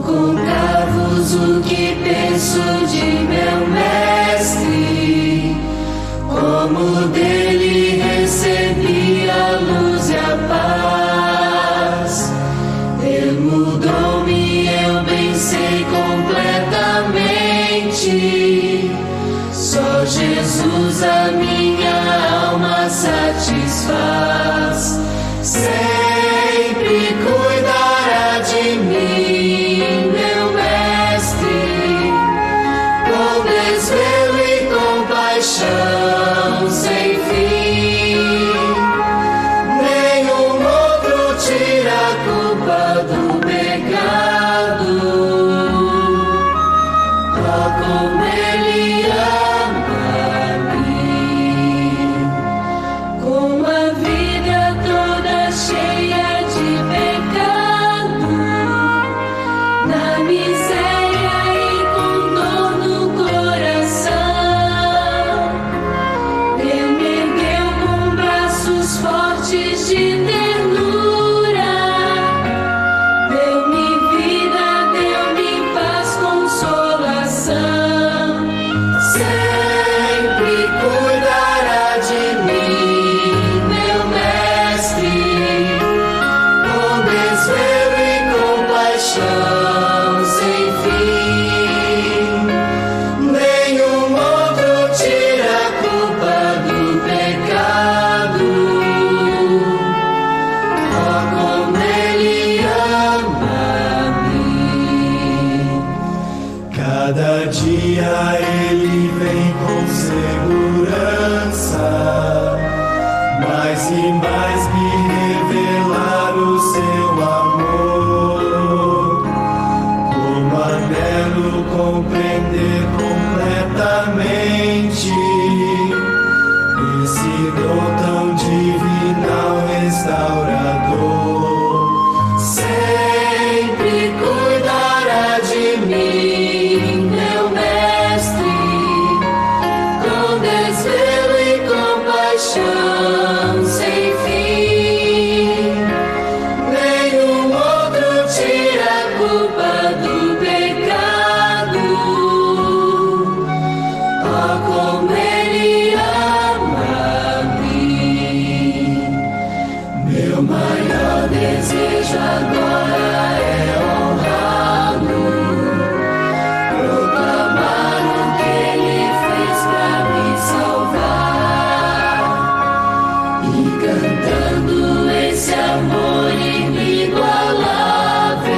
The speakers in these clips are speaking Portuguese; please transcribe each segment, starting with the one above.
Contar-vos o que penso de meu mestre, como dele recebi a luz e a paz. Ele mudou-me, eu bem sei completamente. Só Jesus a minha alma satisfaz. Sempre cuidará de mim, meu mestre, com desvelo e compaixão sem fim. Nenhum outro tira a culpa do pecado. Oh, como Ele ama-me, com a vida toda cheia de pecado, na miséria e com dor no coração. Ele me ergueu com braços fortes de ternura, deu-me vida, deu-me paz, consolação. Sempre cuidará de mim, meu mestre, com desvelo e compaixão sem fim. Nenhum outro tira a culpa do pecado. Oh, como Ele ama-me. Cada dia Ele vem com segurança, mais e mais me revelar o seu amor. Como anelo compreender completamente esse dom tão divinal restaurador. Sempre cuidará de mim, meu mestre, com desvelo e compaixão sem fim. Nenhum outro tira a culpa do pecado. Oh, como Ele ama-me. Meu maior desejo agora é honrá-lo, proclamar o que Ele fez pra me salvar, e cantando esse amor inigualável,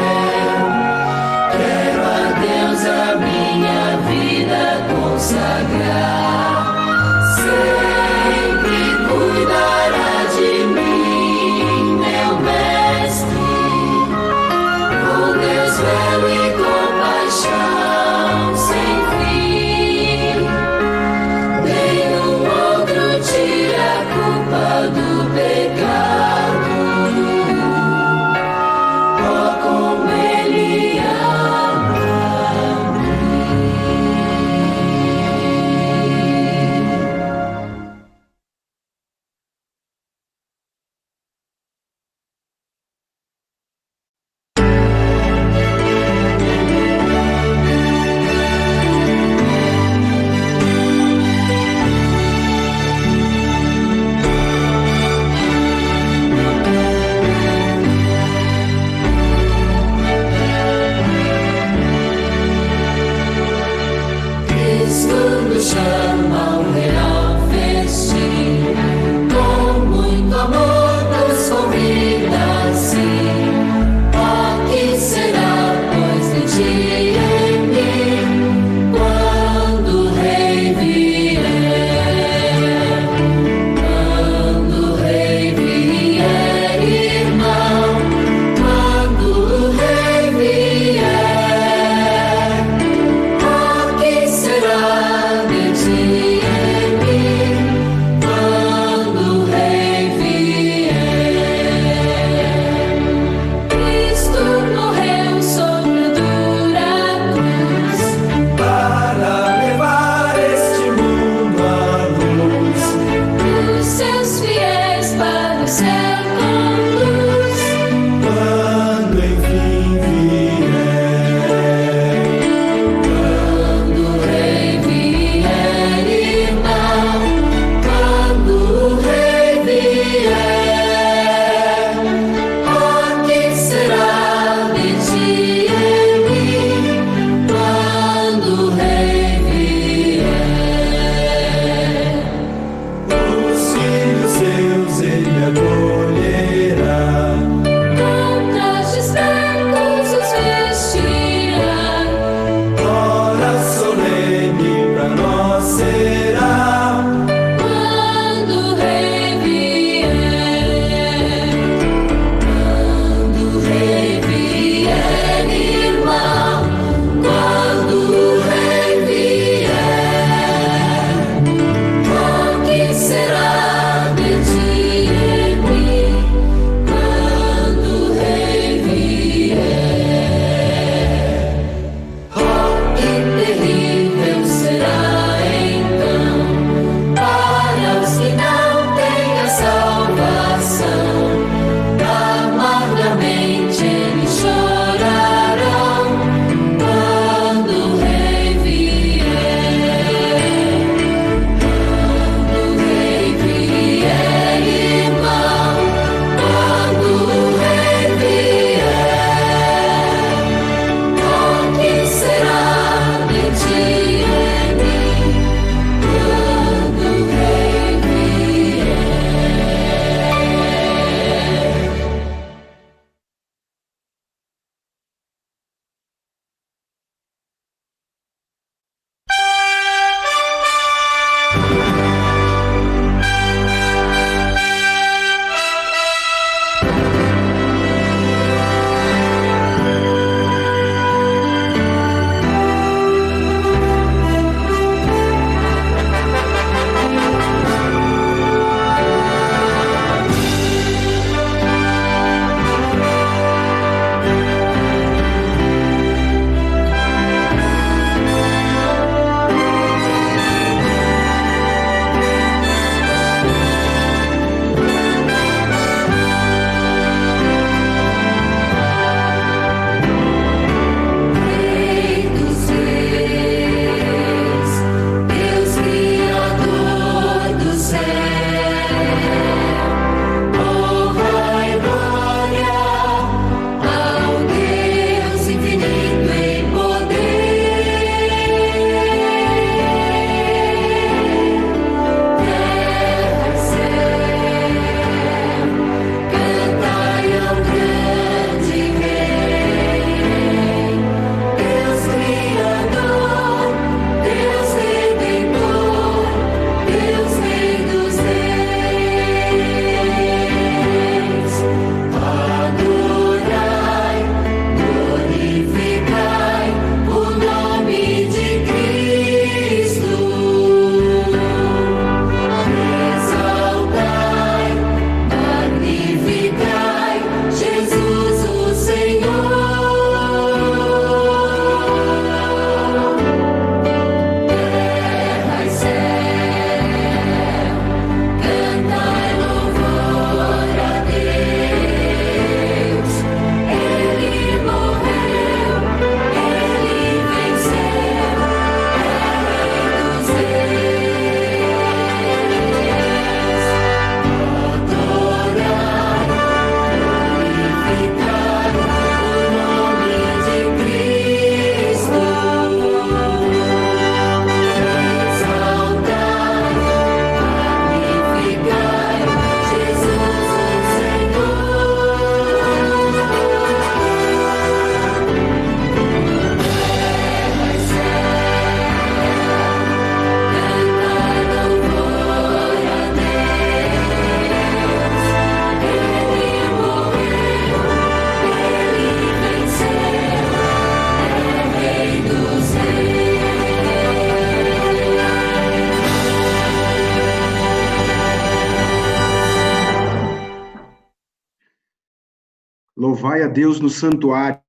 Louvai a Deus no santuário,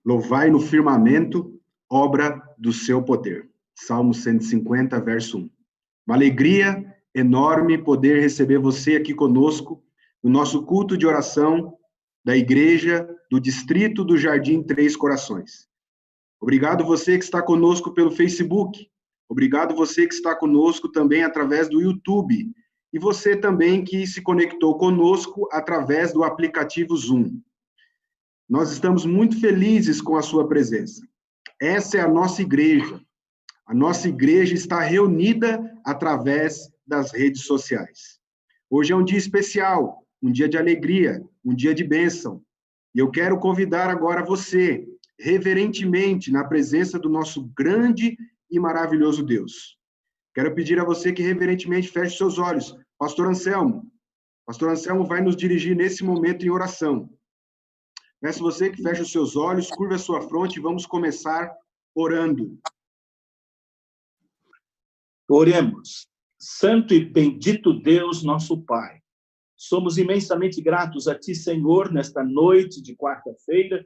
louvai no firmamento, obra do seu poder. Salmo 150, verso 1. Uma alegria enorme poder receber você aqui conosco no nosso culto de oração da igreja do Distrito do Jardim Três Corações. Obrigado você que está conosco pelo Facebook. Obrigado você que está conosco também através do YouTube. E você também que se conectou conosco através do aplicativo Zoom. Nós estamos muito felizes com a sua presença. Essa é a nossa igreja. A nossa igreja está reunida através das redes sociais. Hoje é um dia especial, um dia de alegria, um dia de bênção. E eu quero convidar agora você, reverentemente, na presença do nosso grande e maravilhoso Deus. Quero pedir a você que reverentemente feche seus olhos. Pastor Anselmo vai nos dirigir nesse momento em oração. Peço você que feche os seus olhos, curva a sua fronte e vamos começar orando. Oremos. Santo e bendito Deus, nosso Pai. Somos imensamente gratos a Ti, Senhor, nesta noite de quarta-feira,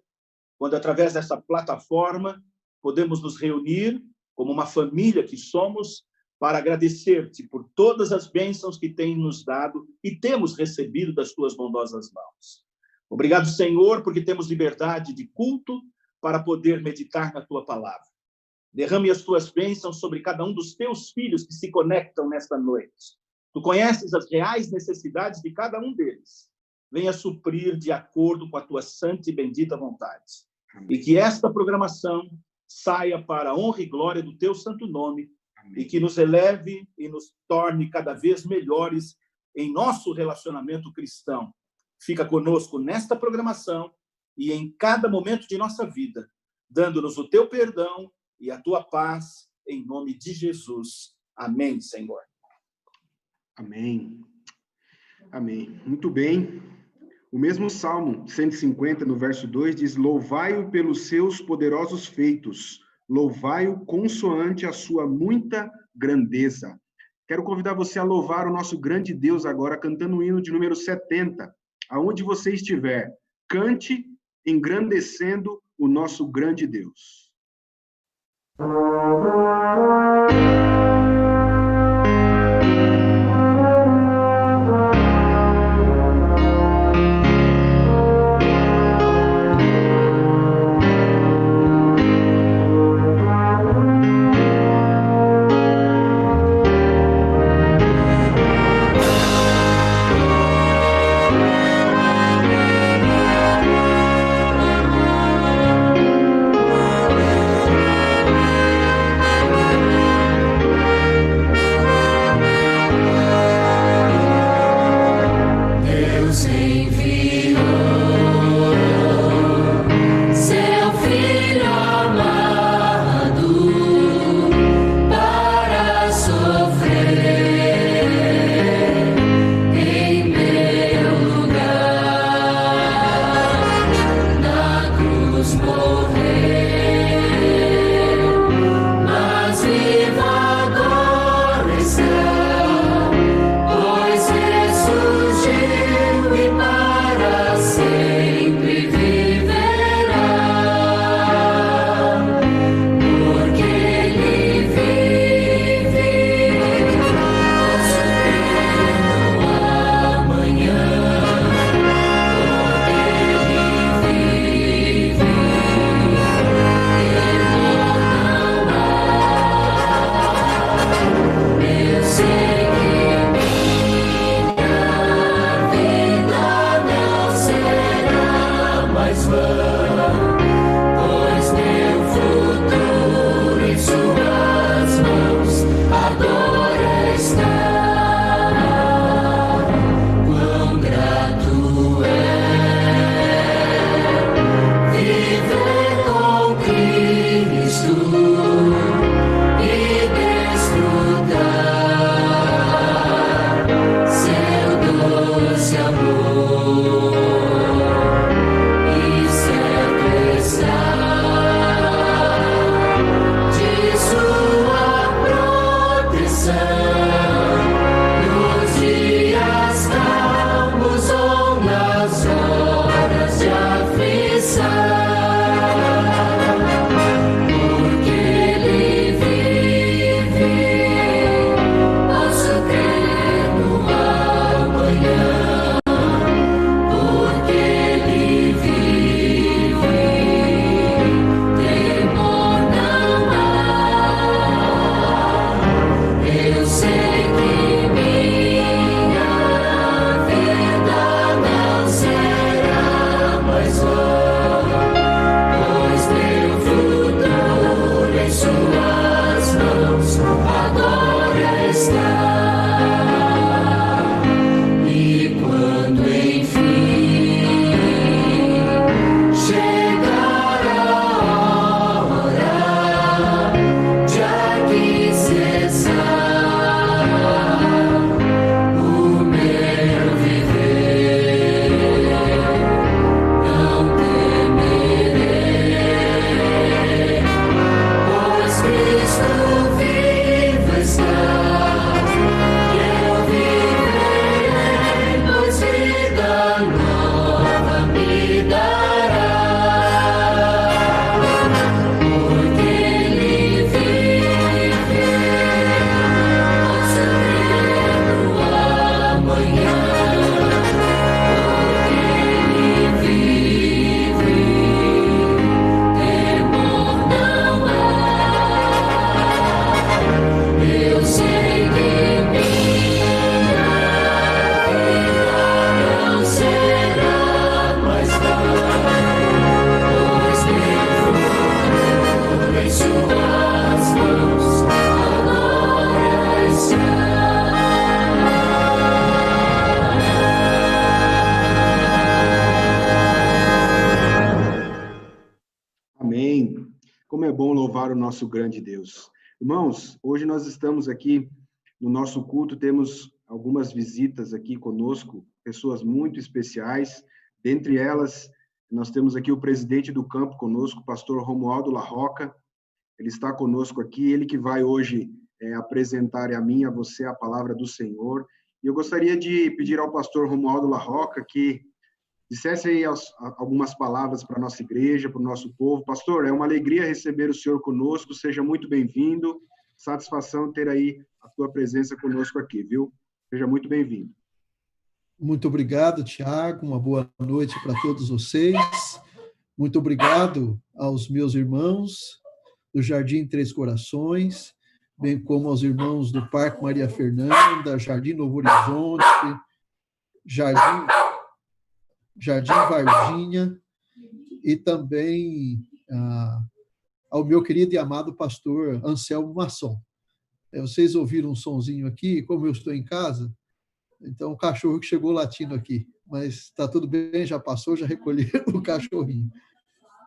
quando, através dessa plataforma, podemos nos reunir como uma família que somos, para agradecer-te por todas as bênçãos que tem nos dado e temos recebido das tuas bondosas mãos. Obrigado, Senhor, porque temos liberdade de culto para poder meditar na tua palavra. Derrame as tuas bênçãos sobre cada um dos teus filhos que se conectam nesta noite. Tu conheces as reais necessidades de cada um deles. Venha suprir de acordo com a tua santa e bendita vontade. E que esta programação saia para a honra e glória do teu santo nome. Amém. E que nos eleve e nos torne cada vez melhores em nosso relacionamento cristão. Fica conosco nesta programação e em cada momento de nossa vida, dando-nos o teu perdão e a tua paz, em nome de Jesus. Amém, Senhor. Amém. Amém. Muito bem. O mesmo Salmo 150, no verso 2, diz: louvai-o pelos seus poderosos feitos, louvai-o consoante a sua muita grandeza. Quero convidar você a louvar o nosso grande Deus agora, cantando o hino de número 70. Aonde você estiver, cante engrandecendo o nosso grande Deus. Como é bom louvar o nosso grande Deus. Irmãos, hoje nós estamos aqui no nosso culto, temos algumas visitas aqui conosco, pessoas muito especiais. Dentre elas, nós temos aqui o presidente do campo conosco, o pastor Romualdo La Roca. Ele está conosco aqui, ele que vai hoje apresentar a mim e a você a palavra do Senhor. E eu gostaria de pedir ao pastor Romualdo La Roca que dissesse aí algumas palavras para a nossa igreja, para o nosso povo. Pastor, é uma alegria receber o senhor conosco, seja muito bem-vindo, satisfação ter aí a tua presença conosco aqui, viu? Seja muito bem-vindo. Muito obrigado, Tiago, uma boa noite para todos vocês. Muito obrigado aos meus irmãos do Jardim Três Corações, bem como aos irmãos do Parque Maria Fernanda, Jardim Novo Horizonte, Jardim Varginha, e também ao meu querido e amado pastor Anselmo Masson. Vocês ouviram um sonzinho aqui, como eu estou em casa, então o cachorro que chegou latindo aqui, mas está tudo bem, já passou, já recolhi o cachorrinho.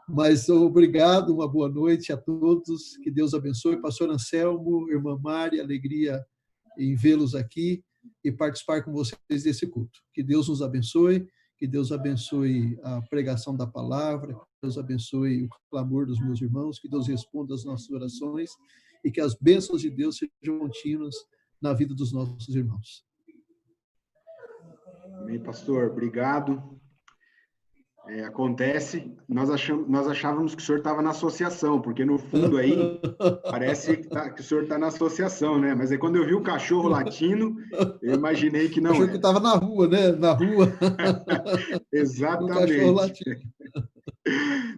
Mas obrigado, uma boa noite a todos, que Deus abençoe. Pastor Anselmo, irmã Mari, alegria em vê-los aqui e participar com vocês desse culto. Que Deus nos abençoe, que Deus abençoe a pregação da palavra, que Deus abençoe o clamor dos meus irmãos, que Deus responda às nossas orações e que as bênçãos de Deus sejam contínuas na vida dos nossos irmãos. Amém, pastor. Obrigado. Acontece, nós achávamos que o senhor estava na associação, porque no fundo aí parece que o senhor está na associação, né? Mas aí quando eu vi o cachorro latindo, eu imaginei que não achei que estava na rua, né? Na rua. Exatamente. O cachorro latindo.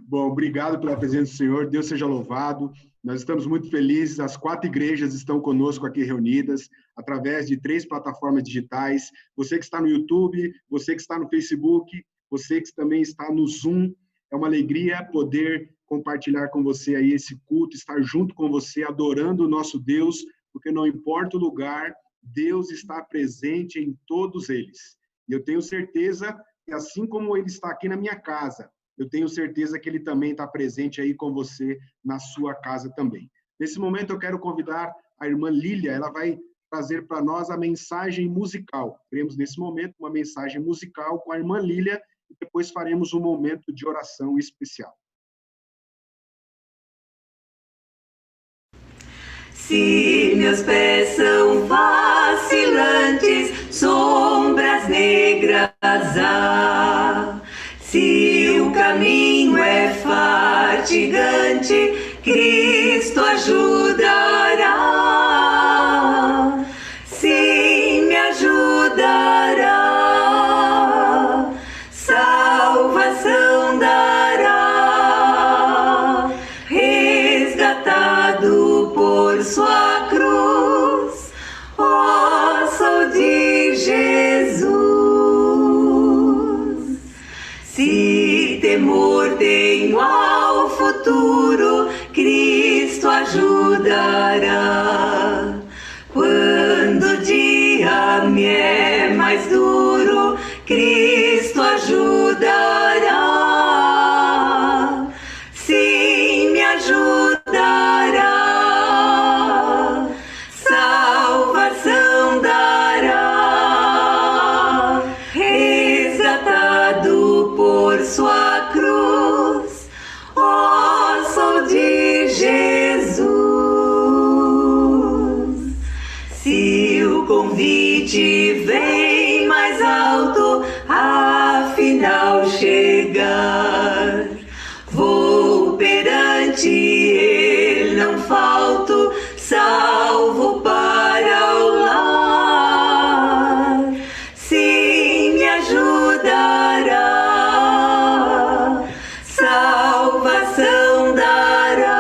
Bom, obrigado pela presença do senhor, Deus seja louvado. Nós estamos muito felizes, as 4 igrejas estão conosco aqui reunidas, através de 3 plataformas digitais. Você que está no YouTube, você que está no Facebook, você que também está no Zoom, é uma alegria poder compartilhar com você aí esse culto, estar junto com você, adorando o nosso Deus, porque não importa o lugar, Deus está presente em todos eles. E eu tenho certeza que assim como Ele está aqui na minha casa, eu tenho certeza que Ele também está presente aí com você na sua casa também. Nesse momento eu quero convidar a irmã Lília, ela vai trazer para nós a mensagem musical. Teremos nesse momento uma mensagem musical com a irmã Lília, e depois faremos um momento de oração especial. Se meus pés são vacilantes, sombras negras há. Se o caminho é fatigante, Cristo ajudará. Sim, me ajudará. Salvação dará, resgatado por sua cruz, ó, sou de Jesus. Se temor tenho ao futuro, Cristo ajudará. Quando o dia me é mais duro, Cristo ajudará. Sim, me ajudará. Salvação dará, resgatado por sua cruz, ó, sou de Jesus. Se o convite vem mais alto, afinal chegar, vou perante Ele, não falto, salvo para o lar. Sim, me ajudará, salvação dará,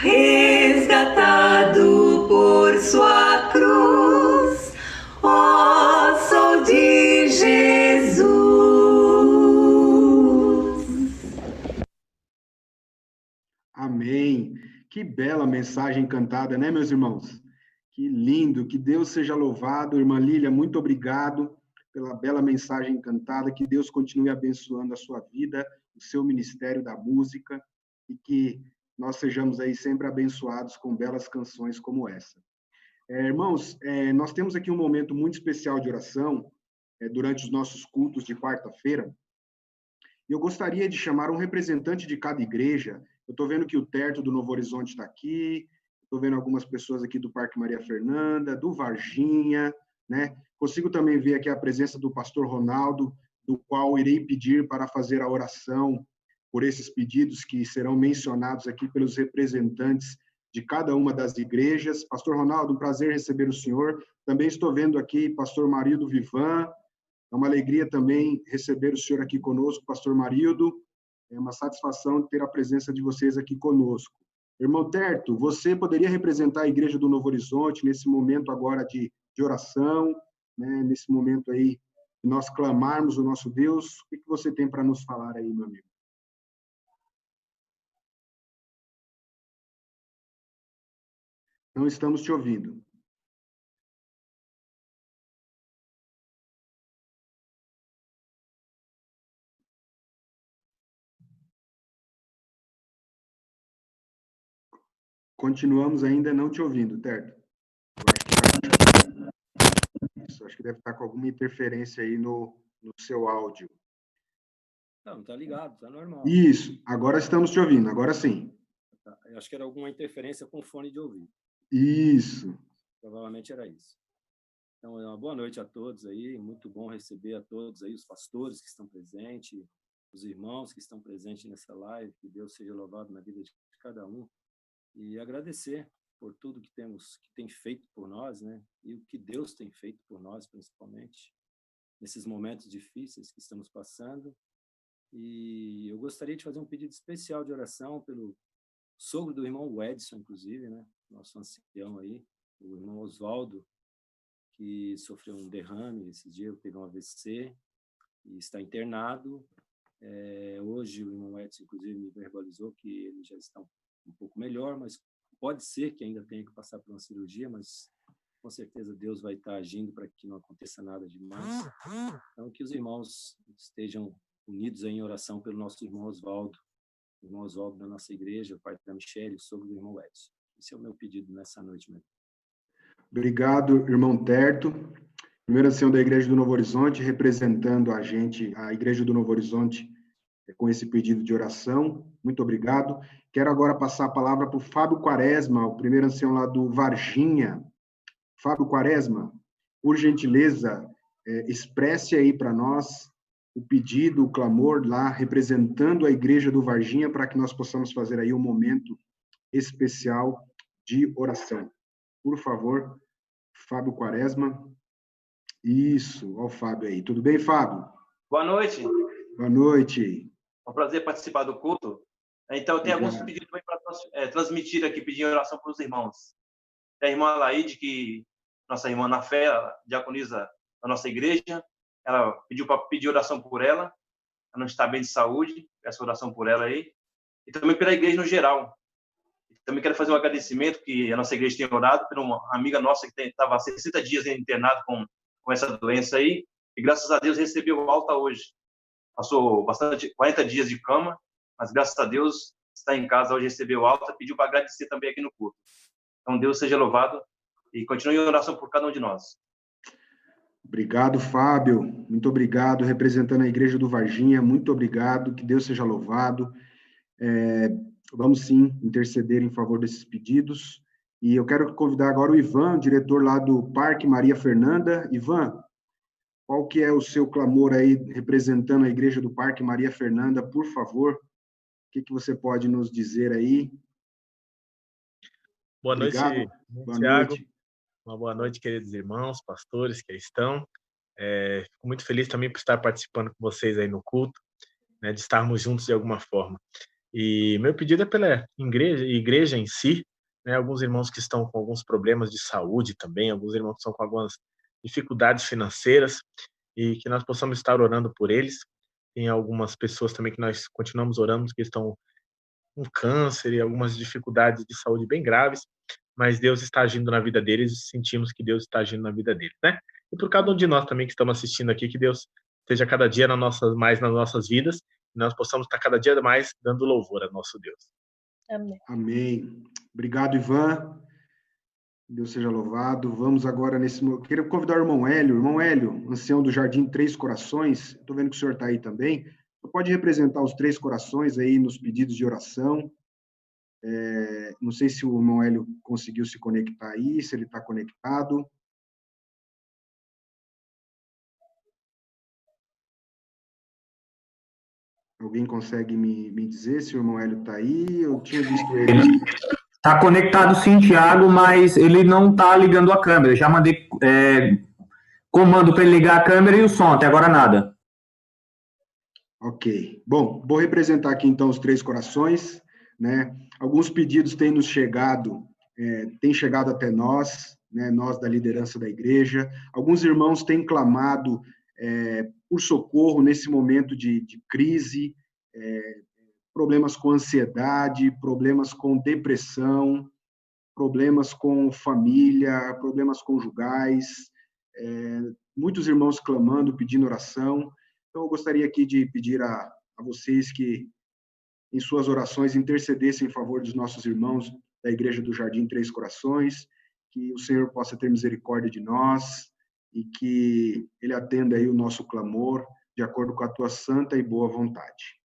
resgatado por sua cruz, ó, sou de Jesus. Amém. Que bela mensagem cantada, né, meus irmãos? Que lindo, que Deus seja louvado. Irmã Lília, muito obrigado pela bela mensagem cantada, que Deus continue abençoando a sua vida, o seu ministério da música. e que nós sejamos aí sempre abençoados com belas canções como essa. Irmãos, nós temos aqui um momento muito especial de oração durante os nossos cultos de quarta-feira. E eu gostaria de chamar um representante de cada igreja. Eu estou vendo que o Terto do Novo Horizonte está aqui, estou vendo algumas pessoas aqui do Parque Maria Fernanda, do Varginha, né? Consigo também ver aqui a presença do pastor Ronaldo, do qual irei pedir para fazer a oração por esses pedidos que serão mencionados aqui pelos representantes de cada uma das igrejas. Pastor Ronaldo, um prazer receber o senhor. Também estou vendo aqui pastor Marildo Vivan. É uma alegria também receber o senhor aqui conosco, pastor Marildo. É uma satisfação ter a presença de vocês aqui conosco. Irmão Terto, você poderia representar a Igreja do Novo Horizonte nesse momento agora de oração, né? Nesse momento aí de nós clamarmos o nosso Deus? O que você tem para nos falar aí, meu amigo? Não estamos te ouvindo. Continuamos ainda não te ouvindo, Terto. Acho que deve estar com alguma interferência aí no seu áudio. Não, tá ligado, tá normal. Isso, agora estamos te ouvindo, agora sim. Eu acho que era alguma interferência com fone de ouvido. Isso. Provavelmente era isso. Então, uma boa noite a todos aí, muito bom receber a todos aí, os pastores que estão presentes, os irmãos que estão presentes nessa live, que Deus seja louvado na vida de cada um, e agradecer por tudo que tem feito por nós, né? E o que Deus tem feito por nós, principalmente, nesses momentos difíceis que estamos passando. E eu gostaria de fazer um pedido especial de oração pelo sogro do irmão Edson, inclusive, né? Nosso ancião aí, o irmão Oswaldo, que sofreu um derrame esse dia, teve um AVC e está internado. Hoje o irmão Edson, inclusive, me verbalizou que ele já está um pouco melhor, mas pode ser que ainda tenha que passar por uma cirurgia, mas com certeza Deus vai estar agindo para que não aconteça nada demais. Então, que os irmãos estejam unidos em oração pelo nosso irmão Oswaldo da nossa igreja, o pai da Michele, o sogro do irmão Edson. Esse é o meu pedido nessa noite mesmo. Obrigado, irmão Terto. Primeiro ancião da Igreja do Novo Horizonte, representando a gente, a Igreja do Novo Horizonte, com esse pedido de oração. Muito obrigado. Quero agora passar a palavra para o Fábio Quaresma, o primeiro ancião lá do Varginha. Fábio Quaresma, por gentileza, expresse aí para nós o pedido, o clamor lá, representando a Igreja do Varginha, para que nós possamos fazer aí um momento especial de oração. Por favor, Fábio Quaresma. Isso, olha o Fábio aí. Tudo bem, Fábio? Boa noite. Boa noite. É um prazer participar do culto. Então, eu tenho alguns pedidos para transmitir aqui, pedindo oração para os irmãos. Tem a irmã Laide, que nossa irmã na fé, diaconiza a nossa igreja. Ela pediu para pedir oração por ela. Ela não está bem de saúde. Peço oração por ela aí. E também pela igreja no geral. Também quero fazer um agradecimento que a nossa igreja tem orado por uma amiga nossa que estava há 60 dias internado com essa doença aí. E graças a Deus recebeu alta hoje. Passou 40 dias de cama, mas graças a Deus está em casa hoje, recebeu alta, pediu para agradecer também aqui no culto. Então Deus seja louvado e continue em oração por cada um de nós. Obrigado, Fábio. Muito obrigado, representando a Igreja do Varginha. Muito obrigado, que Deus seja louvado. Vamos sim interceder em favor desses pedidos. E eu quero convidar agora o Ivan, diretor lá do Parque Maria Fernanda. Ivan, qual que é o seu clamor aí, representando a Igreja do Parque Maria Fernanda, por favor? O que você pode nos dizer aí? Boa noite, Boa Tiago. noite. Uma boa noite, queridos irmãos, pastores que aí estão. Fico muito feliz também por estar participando com vocês aí no culto, né, de estarmos juntos de alguma forma. E meu pedido é pela igreja em si, né, alguns irmãos que estão com alguns problemas de saúde também, alguns irmãos que estão com algumas dificuldades financeiras, e que nós possamos estar orando por eles. Tem algumas pessoas também que nós continuamos orando, que estão com câncer e algumas dificuldades de saúde bem graves, mas Deus está agindo na vida deles e sentimos que Deus está agindo na vida deles, né? E por cada um de nós também que estamos assistindo aqui, que Deus esteja cada dia mais nas nossas vidas e nós possamos estar cada dia mais dando louvor a nosso Deus. Amém. Amém. Obrigado, Ivan. Deus seja louvado. Vamos agora nesse... Eu queria convidar o irmão Hélio. Irmão Hélio, ancião do Jardim Três Corações. Estou vendo que o senhor está aí também. Você pode representar os Três Corações aí nos pedidos de oração. Não sei se o irmão Hélio conseguiu se conectar aí, se ele está conectado. Alguém consegue me dizer se o irmão Hélio está aí? Eu tinha visto ele. Está conectado sim, Tiago, mas ele não está ligando a câmera. Eu já mandei comando para ele ligar a câmera e o som, até agora nada. Ok. Bom, vou representar aqui então os Três Corações, né? Alguns pedidos têm chegado até nós, né? Nós da liderança da igreja. Alguns irmãos têm clamado por socorro nesse momento de crise, problemas com ansiedade, problemas com depressão, problemas com família, problemas conjugais, muitos irmãos clamando, pedindo oração. Então, eu gostaria aqui de pedir a vocês que, em suas orações, intercedessem em favor dos nossos irmãos da Igreja do Jardim Três Corações, que o Senhor possa ter misericórdia de nós e que Ele atenda aí o nosso clamor de acordo com a tua santa e boa vontade.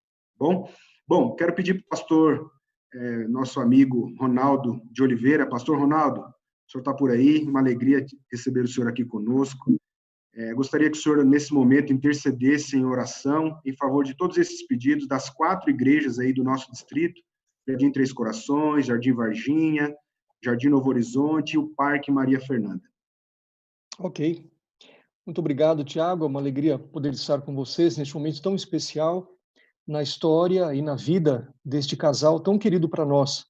Bom, quero pedir para o pastor, nosso amigo Ronaldo de Oliveira. Pastor Ronaldo, o senhor está por aí, uma alegria receber o senhor aqui conosco. Gostaria que o senhor, nesse momento, intercedesse em oração em favor de todos esses pedidos das 4 igrejas aí do nosso distrito, Jardim Três Corações, Jardim Varginha, Jardim Novo Horizonte e o Parque Maria Fernanda. Ok. Muito obrigado, Tiago. É uma alegria poder estar com vocês neste momento tão especial na história e na vida deste casal tão querido para nós,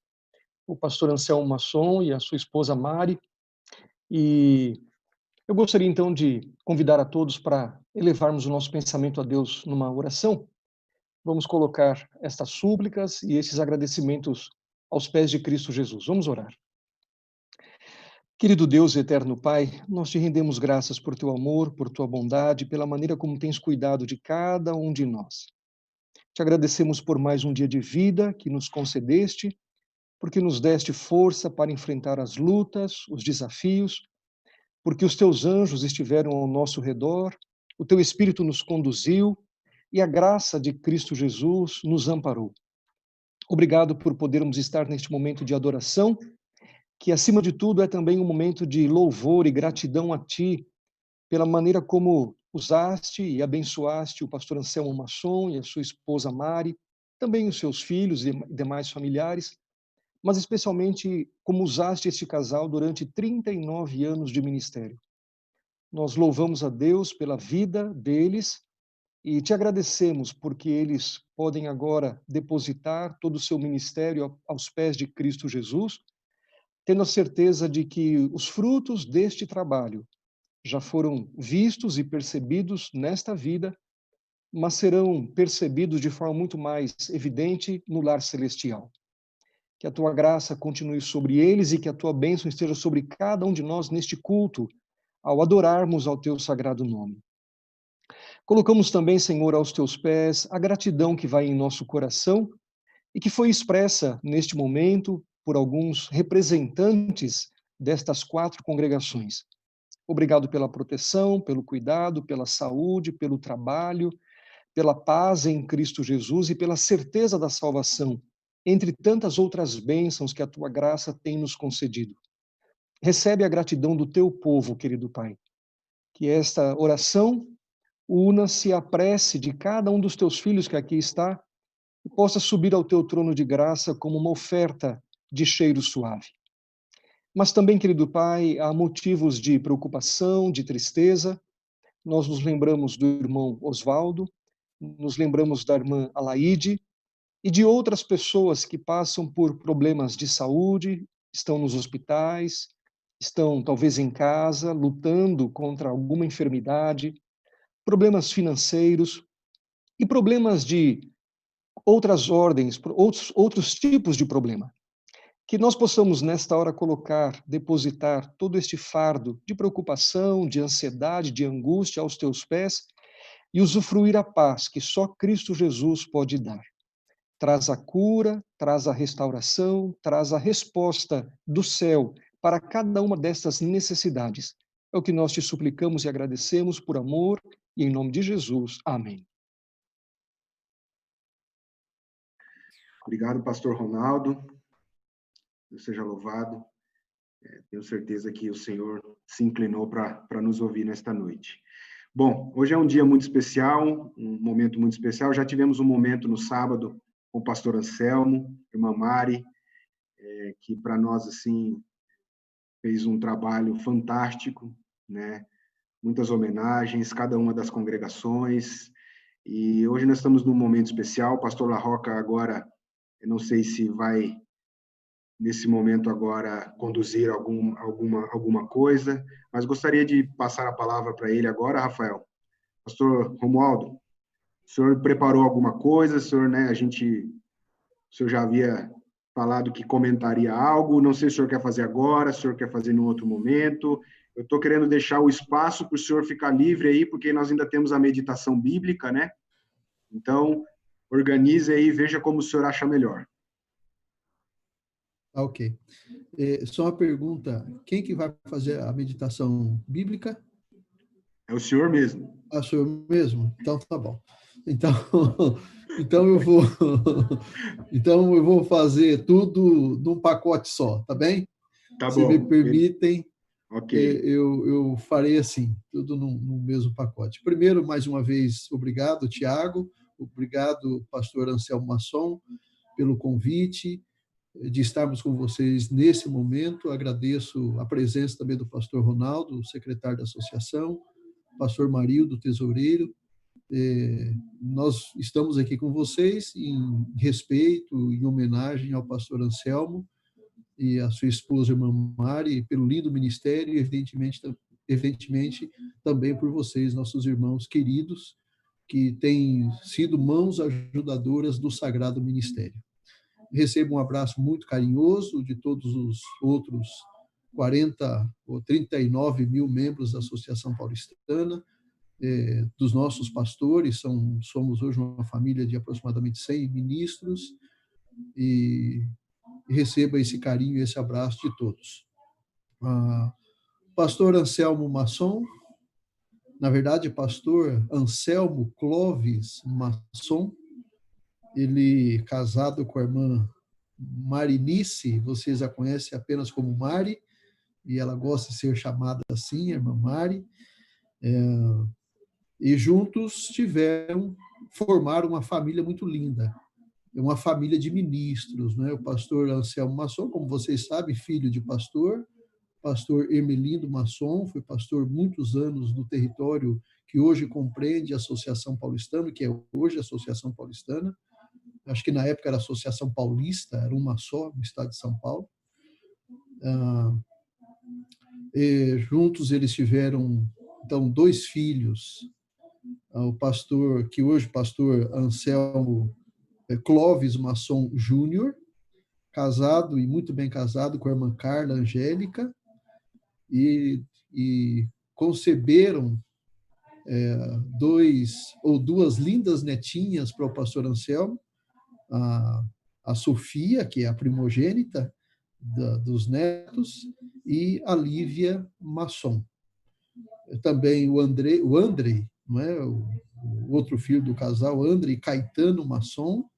o pastor Anselmo Masson e a sua esposa Mari. E eu gostaria, então, de convidar a todos para elevarmos o nosso pensamento a Deus numa oração. Vamos colocar estas súplicas e esses agradecimentos aos pés de Cristo Jesus. Vamos orar. Querido Deus e eterno Pai, nós te rendemos graças por teu amor, por tua bondade, pela maneira como tens cuidado de cada um de nós. Te agradecemos por mais um dia de vida que nos concedeste, porque nos deste força para enfrentar as lutas, os desafios, porque os teus anjos estiveram ao nosso redor, o teu Espírito nos conduziu e a graça de Cristo Jesus nos amparou. Obrigado por podermos estar neste momento de adoração, que acima de tudo é também um momento de louvor e gratidão a Ti, pela maneira como usaste e abençoaste o pastor Anselmo Masson e a sua esposa Mari, também os seus filhos e demais familiares, mas especialmente como usaste este casal durante 39 anos de ministério. Nós louvamos a Deus pela vida deles e te agradecemos porque eles podem agora depositar todo o seu ministério aos pés de Cristo Jesus, tendo a certeza de que os frutos deste trabalho já foram vistos e percebidos nesta vida, mas serão percebidos de forma muito mais evidente no lar celestial. Que a tua graça continue sobre eles e que a tua bênção esteja sobre cada um de nós neste culto, ao adorarmos ao teu sagrado nome. Colocamos também, Senhor, aos teus pés a gratidão que vai em nosso coração e que foi expressa neste momento por alguns representantes destas 4 congregações. Obrigado pela proteção, pelo cuidado, pela saúde, pelo trabalho, pela paz em Cristo Jesus e pela certeza da salvação, entre tantas outras bênçãos que a tua graça tem nos concedido. Recebe a gratidão do teu povo, querido Pai. Que esta oração una-se à prece de cada um dos teus filhos que aqui está e possa subir ao teu trono de graça como uma oferta de cheiro suave. Mas também, querido Pai, há motivos de preocupação, de tristeza. Nós nos lembramos do irmão Osvaldo, nos lembramos da irmã Alaide e de outras pessoas que passam por problemas de saúde, estão nos hospitais, estão talvez em casa, lutando contra alguma enfermidade, problemas financeiros e problemas de outras ordens, outros tipos de problema. Que nós possamos, nesta hora, depositar todo este fardo de preocupação, de ansiedade, de angústia aos teus pés, e usufruir a paz que só Cristo Jesus pode dar. Traz a cura, traz a restauração, traz a resposta do céu para cada uma dessas necessidades. É o que nós te suplicamos e agradecemos por amor e em nome de Jesus. Amém. Obrigado, pastor Ronaldo. Deus seja louvado. Tenho certeza que o Senhor se inclinou para nos ouvir nesta noite. Bom, hoje é um dia muito especial, um momento muito especial. Já tivemos um momento no sábado com o pastor Anselmo, irmã Mari, que para nós, assim, fez um trabalho fantástico, né? Muitas homenagens, cada uma das congregações. E hoje nós estamos num momento especial. O pastor La Roca agora, eu não sei se vai, nesse momento agora, conduzir alguma coisa, mas gostaria de passar a palavra para ele agora, Rafael. Pastor Romualdo, o senhor preparou alguma coisa? O senhor, né, o senhor já havia falado que comentaria algo, não sei se o senhor quer fazer agora, se o senhor quer fazer em outro momento. Eu estou querendo deixar o espaço para o senhor ficar livre aí, porque nós ainda temos a meditação bíblica, né? Então, organize aí e veja como o senhor acha melhor. Ok. Só uma pergunta, quem que vai fazer a meditação bíblica? É o senhor mesmo. É o senhor mesmo? Então, tá bom. Então eu vou fazer tudo num pacote só, tá bem? Tá Se bom. me permitem, ok. Eu farei assim, tudo no mesmo pacote. Primeiro, mais uma vez, obrigado, Tiago, obrigado, pastor Anselmo Masson, pelo convite de estarmos com vocês nesse momento. Agradeço a presença também do pastor Ronaldo, secretário da associação, pastor Marildo, tesoureiro. Nós estamos aqui com vocês em respeito, em homenagem ao pastor Anselmo e a sua esposa, irmã Mari, pelo lindo ministério e, evidentemente, também por vocês, nossos irmãos queridos, que têm sido mãos ajudadoras do sagrado ministério. Recebo um abraço muito carinhoso de todos os outros 40 ou 39 mil membros da Associação Paulistana, dos nossos pastores. Somos hoje uma família de aproximadamente 100 ministros, e receba esse carinho e esse abraço de todos. Pastor Anselmo Masson, na verdade, pastor Anselmo Clovis Masson, ele casado com a irmã Marinice, vocês a conhecem apenas como Mari, e ela gosta de ser chamada assim, a irmã Mari, e juntos formaram uma família muito linda, uma família de ministros, né? O pastor Anselmo Masson, como vocês sabem, filho de pastor Hermelindo Masson, foi pastor muitos anos no território que hoje compreende a Associação Paulistana, que é hoje a Associação Paulistana. Acho que na época era a Associação Paulista, era uma só, no estado de São Paulo. Juntos eles tiveram, então, 2 filhos. O pastor, que hoje pastor Anselmo Clovis Masson Júnior, casado e muito bem casado com a irmã Carla Angélica, e conceberam 2 lindas netinhas para o pastor Anselmo, a Sofia, que é a primogênita dos netos, e a Lívia Masson. Também o Andrei, não é? O outro filho do casal, Andrei Caetano Masson,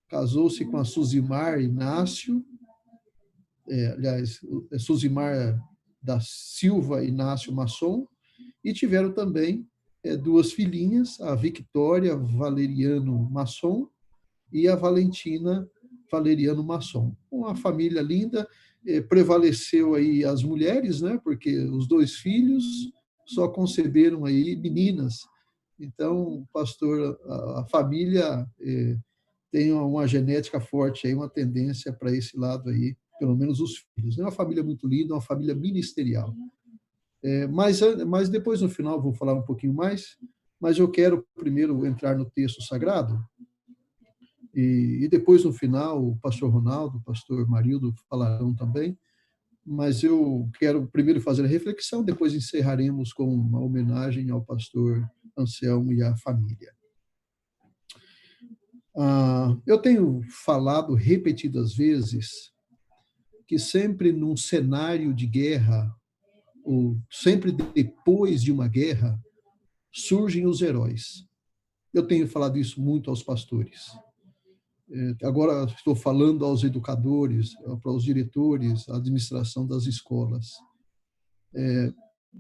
casou-se com a Suzimar Inácio, Suzimar da Silva Inácio Masson, e tiveram também 2 filhinhas, a Victória Valeriano Masson e a Valentina Valeriano Masson. Uma família linda. Prevaleceu aí as mulheres, né? Porque os 2 filhos só conceberam aí meninas. Então, pastor, a família tem uma genética forte aí, uma tendência para esse lado aí, pelo menos os filhos. É uma família muito linda, uma família ministerial. Mas depois, no final, vou falar um pouquinho mais, mas eu quero primeiro entrar no texto sagrado, e depois, no final, o pastor Ronaldo, o pastor Marildo falarão também, mas eu quero primeiro fazer a reflexão, depois encerraremos com uma homenagem ao pastor Anselmo e a família. Eu tenho falado repetidas vezes que sempre num cenário de guerra, ou sempre depois de uma guerra, surgem os heróis. Eu tenho falado isso muito aos pastores. Agora estou falando aos educadores, para os diretores, à administração das escolas.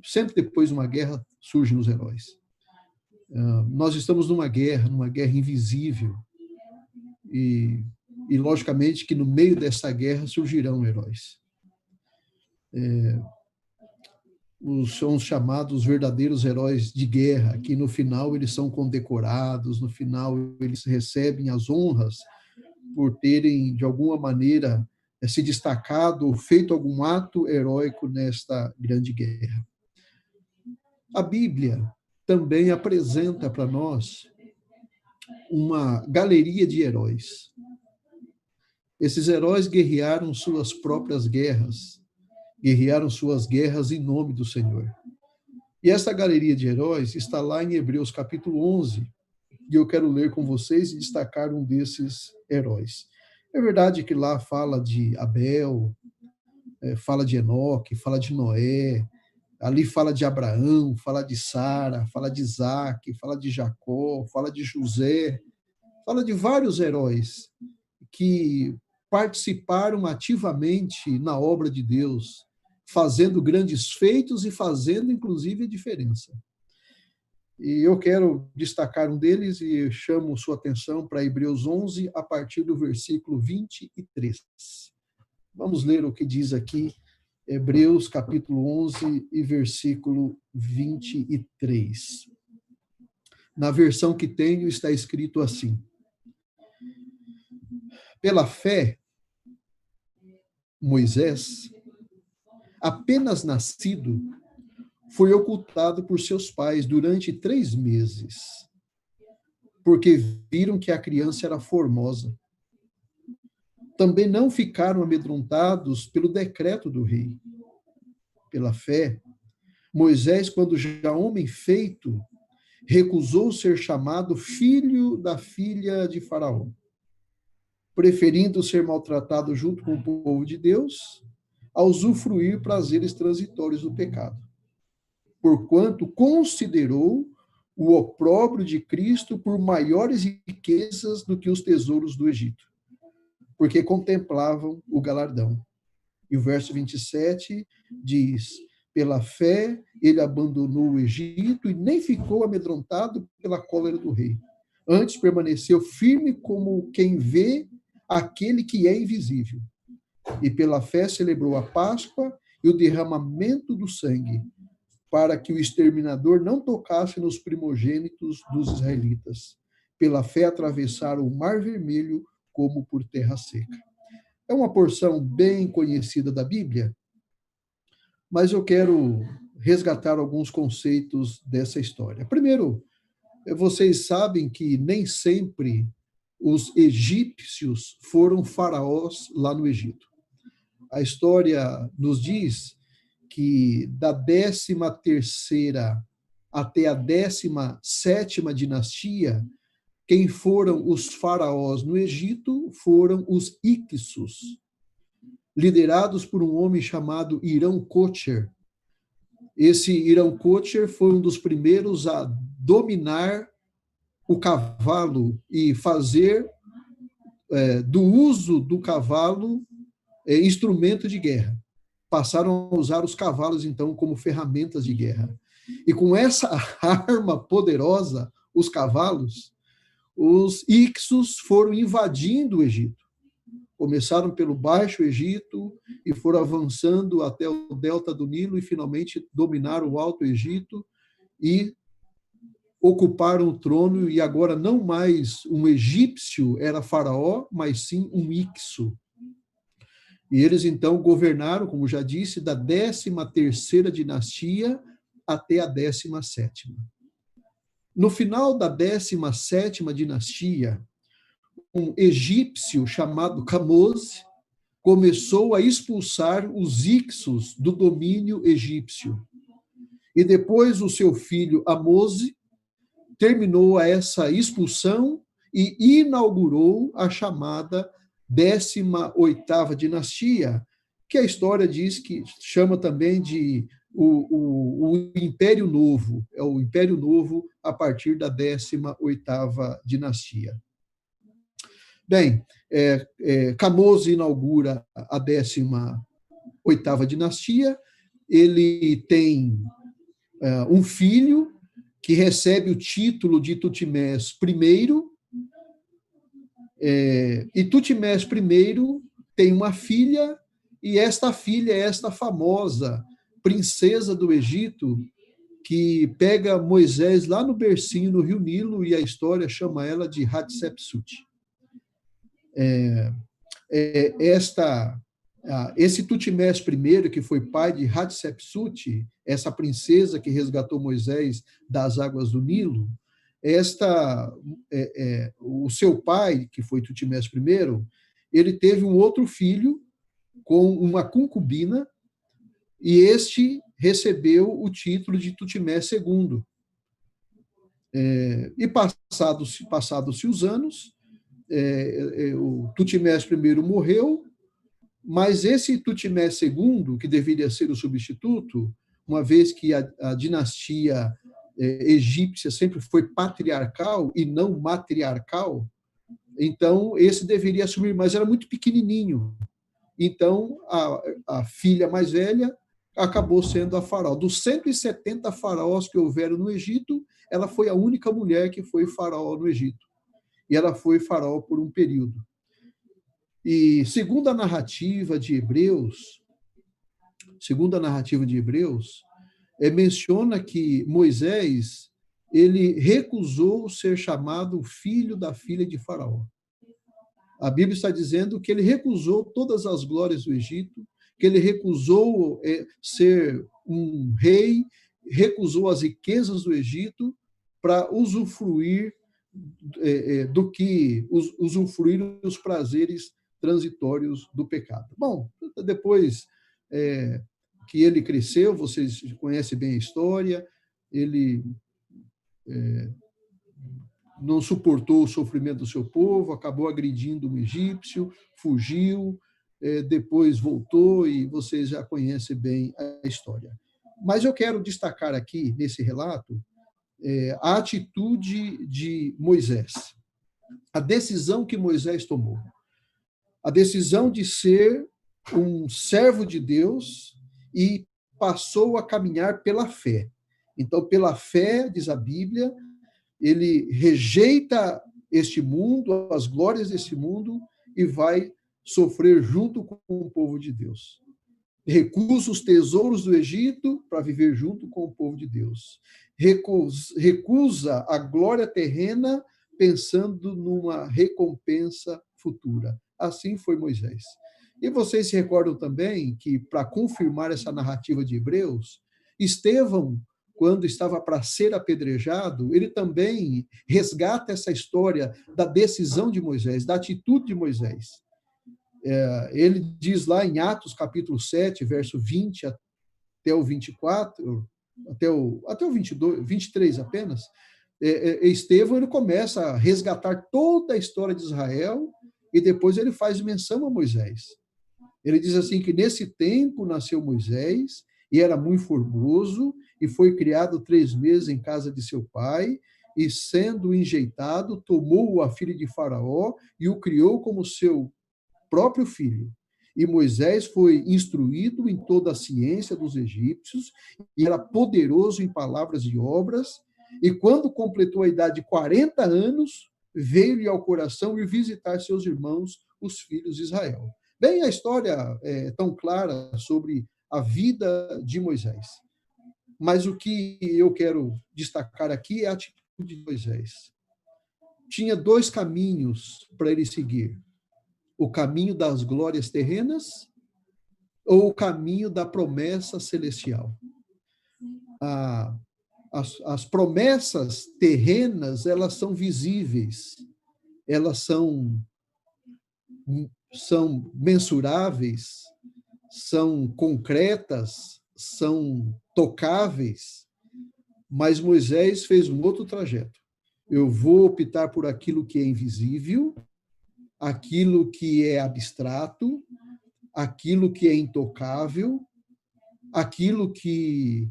Sempre depois de uma guerra, surgem os heróis. Nós estamos numa guerra invisível, e logicamente que no meio dessa guerra surgirão heróis. São os chamados verdadeiros heróis de guerra, que no final eles são condecorados, no final eles recebem as honras por terem, de alguma maneira, se destacado ou feito algum ato heróico nesta grande guerra. A Bíblia também apresenta para nós uma galeria de heróis. Esses heróis guerrearam suas próprias guerras, guerrearam suas guerras em nome do Senhor. E essa galeria de heróis está lá em Hebreus capítulo 11, e eu quero ler com vocês e destacar um desses heróis. É verdade que lá fala de Abel, fala de Enoque, fala de Noé, ali fala de Abraão, fala de Sara, fala de Isaac, fala de Jacó, fala de José, fala de vários heróis que participaram ativamente na obra de Deus, fazendo grandes feitos e fazendo, inclusive, a diferença. E eu quero destacar um deles e chamo sua atenção para Hebreus 11, a partir do versículo 23. Vamos ler o que diz aqui, Hebreus capítulo 11 e versículo 23. Na versão que tenho está escrito assim: pela fé, Moisés, apenas nascido, foi ocultado por seus pais durante 3 meses, porque viram que a criança era formosa. Também não ficaram amedrontados pelo decreto do rei. Pela fé, Moisés, quando já homem feito, recusou ser chamado filho da filha de Faraó, preferindo ser maltratado junto com o povo de Deus, a usufruir prazeres transitórios do pecado, porquanto considerou o opróbrio de Cristo por maiores riquezas do que os tesouros do Egito, porque contemplavam o galardão. E o verso 27 diz: pela fé ele abandonou o Egito e nem ficou amedrontado pela cólera do rei. Antes permaneceu firme como quem vê aquele que é invisível. E pela fé celebrou a Páscoa e o derramamento do sangue, para que o exterminador não tocasse nos primogênitos dos israelitas. Pela fé atravessaram o Mar Vermelho como por terra seca. É uma porção bem conhecida da Bíblia, mas eu quero resgatar alguns conceitos dessa história. Primeiro, vocês sabem que nem sempre os egípcios foram faraós lá no Egito. A história nos diz que da 13ª até a 17ª dinastia, quem foram os faraós no Egito foram os Ixos, liderados por um homem chamado Irão-Kocher. Esse Irão-Kocher foi um dos primeiros a dominar o cavalo e fazer do uso do cavalo instrumento de guerra. Passaram a usar os cavalos, então, como ferramentas de guerra. E com essa arma poderosa, os cavalos, os Ixos foram invadindo o Egito. Começaram pelo Baixo Egito e foram avançando até o delta do Nilo e finalmente dominaram o Alto Egito e ocuparam o trono, e agora não mais um egípcio era faraó, mas sim um Ixo. E eles, então, governaram, como já disse, da 13ª dinastia até a 17ª. No final da 17ª dinastia, um egípcio chamado Camose começou a expulsar os Ixos do domínio egípcio. E depois o seu filho Amose terminou essa expulsão e inaugurou a chamada 18ª dinastia, que a história diz que chama também de o Império Novo, é o Império Novo a partir da 18ª dinastia. Bem, Camões inaugura a 18ª dinastia, ele tem um filho que recebe o título de Tutmés I, e Tutmés I tem uma filha, e esta filha é esta famosa princesa do Egito, que pega Moisés lá no bercinho, no rio Nilo, e a história chama ela de Hatshepsut. Esse Tutmés I, que foi pai de Hatshepsut, essa princesa que resgatou Moisés das águas do Nilo, o seu pai, que foi Tutmés I, ele teve um outro filho com uma concubina, e este recebeu o título de Tutmés II. E passados-se os anos, o Tutmés I morreu, mas esse Tutmés II, que deveria ser o substituto, uma vez que a dinastia egípcia sempre foi patriarcal e não matriarcal, então esse deveria assumir, mas era muito pequenininho. Então, a filha mais velha acabou sendo a faraó. Dos 170 faraós que houveram no Egito, ela foi a única mulher que foi faraó no Egito. E ela foi faraó por um período. E segundo a narrativa de Hebreus, menciona que Moisés, ele recusou ser chamado filho da filha de Faraó. A Bíblia está dizendo que ele recusou todas as glórias do Egito, que ele recusou ser um rei, recusou as riquezas do Egito para usufruir usufruir os prazeres transitórios do pecado. Bom, depois que ele cresceu, vocês conhecem bem a história, ele não suportou o sofrimento do seu povo, acabou agredindo um egípcio, fugiu, depois voltou, e vocês já conhecem bem a história. Mas eu quero destacar aqui, nesse relato, a atitude de Moisés, a decisão que Moisés tomou, a decisão de ser um servo de Deus e passou a caminhar pela fé. Então, pela fé, diz a Bíblia, ele rejeita este mundo, as glórias desse mundo, e vai sofrer junto com o povo de Deus. Recusa os tesouros do Egito para viver junto com o povo de Deus. Recusa a glória terrena pensando numa recompensa futura. Assim foi Moisés. E vocês se recordam também que, para confirmar essa narrativa de Hebreus, Estevão, quando estava para ser apedrejado, ele também resgata essa história da decisão de Moisés, da atitude de Moisés. Ele diz lá em Atos, capítulo 7, verso 20 até o 24, até o 22, 23 apenas, Estevão, ele começa a resgatar toda a história de Israel, e depois ele faz menção a Moisés. Ele diz assim que nesse tempo nasceu Moisés, e era muito formoso, e foi criado 3 meses em casa de seu pai, e sendo enjeitado, tomou a filha de Faraó e o criou como seu próprio filho. E Moisés foi instruído em toda a ciência dos egípcios, e era poderoso em palavras e obras, e quando completou a idade de 40 anos, veio-lhe ao coração ir visitar seus irmãos, os filhos de Israel. Bem, a história é tão clara sobre a vida de Moisés. Mas o que eu quero destacar aqui é a atitude de Moisés. Tinha 2 caminhos para ele seguir: o caminho das glórias terrenas ou o caminho da promessa celestial. As promessas terrenas, elas são visíveis, elas são mensuráveis, são concretas, são tocáveis, mas Moisés fez um outro trajeto. Eu vou optar por aquilo que é invisível, aquilo que é abstrato, aquilo que é intocável, aquilo que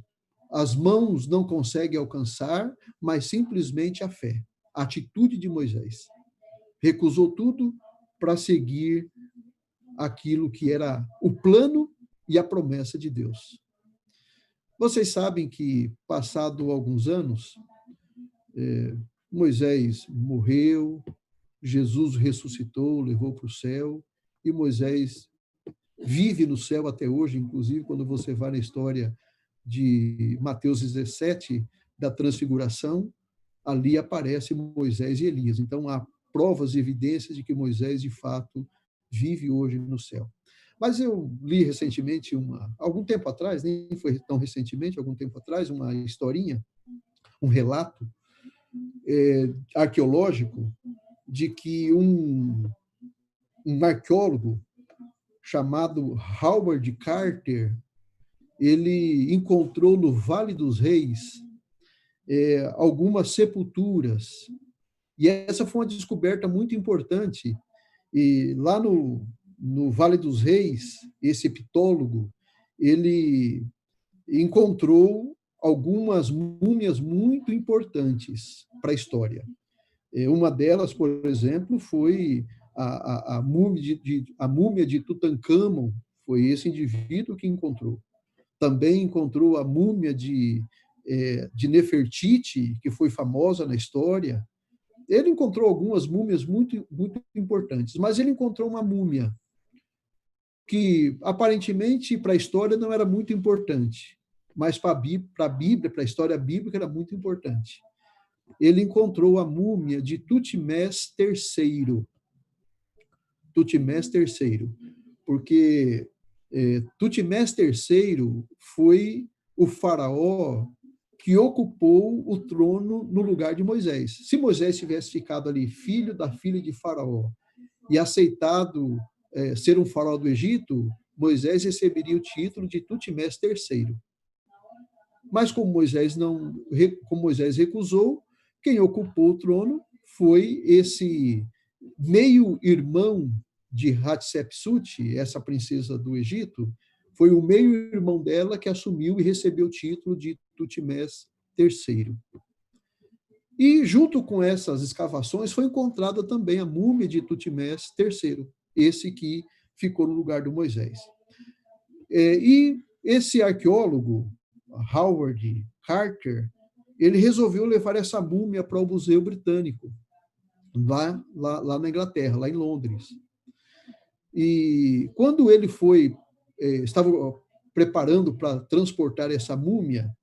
as mãos não conseguem alcançar, mas simplesmente a fé, a atitude de Moisés. Recusou tudo para seguir aquilo que era o plano e a promessa de Deus. Vocês sabem que, passado alguns anos, Moisés morreu, Jesus ressuscitou, levou para o céu, e Moisés vive no céu até hoje. Inclusive, quando você vai na história de Mateus 17, da transfiguração, ali aparece Moisés e Elias. Então, há provas e evidências de que Moisés, de fato, vive hoje no céu. Mas eu li recentemente, algum tempo atrás, nem foi tão recentemente, algum tempo atrás, uma historinha, um relato arqueológico de que um arqueólogo chamado Howard Carter, ele encontrou no Vale dos Reis algumas sepulturas. E essa foi uma descoberta muito importante. E lá no Vale dos Reis, esse epitólogo, ele encontrou algumas múmias muito importantes para a história. Uma delas, por exemplo, foi a múmia de Tutancâmon, foi esse indivíduo que encontrou. Também encontrou a múmia de Nefertiti, que foi famosa na história. Ele encontrou algumas múmias muito, muito importantes, mas ele encontrou uma múmia que, aparentemente, para a história não era muito importante, mas para a Bíblia, para a história bíblica, era muito importante. Ele encontrou a múmia de Tutmés III. Tutmés III, porque Tutmés III foi o faraó que ocupou o trono no lugar de Moisés. Se Moisés tivesse ficado ali, filho da filha de faraó, e aceitado ser um faraó do Egito, Moisés receberia o título de Tutmés III. Mas como Moisés recusou, quem ocupou o trono foi esse meio-irmão de Hatshepsut, essa princesa do Egito, foi o meio-irmão dela que assumiu e recebeu o título de Tutmés III. E, junto com essas escavações, foi encontrada também a múmia de Tutmés III, esse que ficou no lugar do Moisés. E esse arqueólogo, Howard Carter, ele resolveu levar essa múmia para o Museu Britânico, lá na Inglaterra, lá em Londres. E quando ele estava preparando para transportar essa múmia,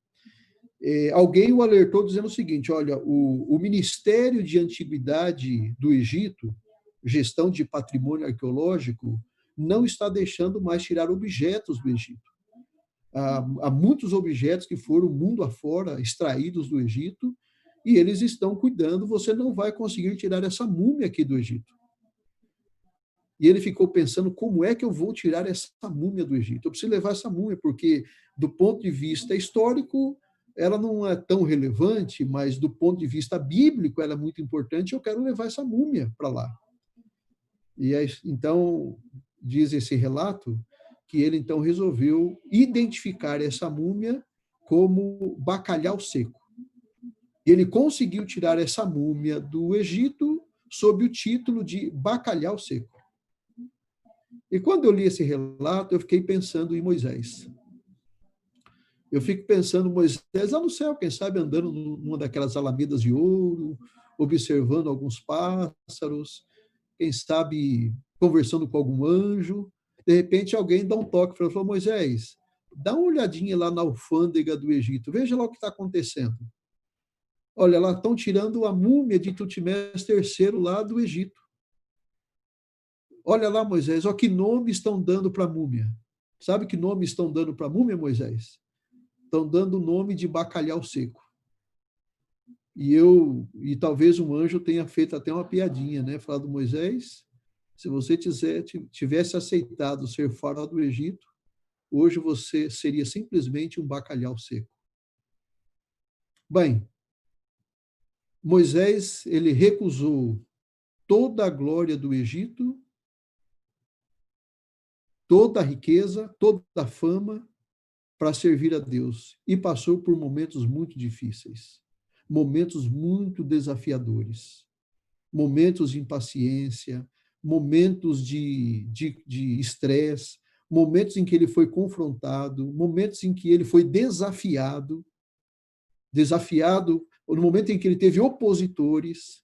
alguém o alertou dizendo o seguinte: olha, o Ministério de Antiguidade do Egito, Gestão de Patrimônio Arqueológico, não está deixando mais tirar objetos do Egito. Há muitos objetos que foram mundo afora, extraídos do Egito, e eles estão cuidando, você não vai conseguir tirar essa múmia aqui do Egito. E ele ficou pensando, como é que eu vou tirar essa múmia do Egito? Eu preciso levar essa múmia, porque do ponto de vista histórico, ela não é tão relevante, mas do ponto de vista bíblico, ela é muito importante, eu quero levar essa múmia para lá. E aí, então, diz esse relato, que ele então resolveu identificar essa múmia como bacalhau seco. E ele conseguiu tirar essa múmia do Egito sob o título de bacalhau seco. E quando eu li esse relato, eu fiquei pensando em Moisés. Eu fico pensando, Moisés lá no céu, quem sabe andando numa daquelas alamedas de ouro, observando alguns pássaros, quem sabe conversando com algum anjo. De repente, alguém dá um toque para ele e fala: Moisés, dá uma olhadinha lá na alfândega do Egito, veja lá o que está acontecendo. Olha, lá estão tirando a múmia de Tutmés III lá do Egito. Olha lá, Moisés, ó, que nome estão dando para a múmia. Sabe que nome estão dando para a múmia, Moisés? Estão dando o nome de bacalhau seco. E talvez um anjo tenha feito até uma piadinha, né? Falado: Moisés, se você tivesse aceitado ser faraó do Egito, hoje você seria simplesmente um bacalhau seco. Bem, Moisés, ele recusou toda a glória do Egito, toda a riqueza, toda a fama para servir a Deus e passou por momentos muito difíceis, momentos muito desafiadores, momentos de impaciência, momentos de estresse, momentos em que ele foi confrontado, momentos em que ele foi desafiado no momento em que ele teve opositores,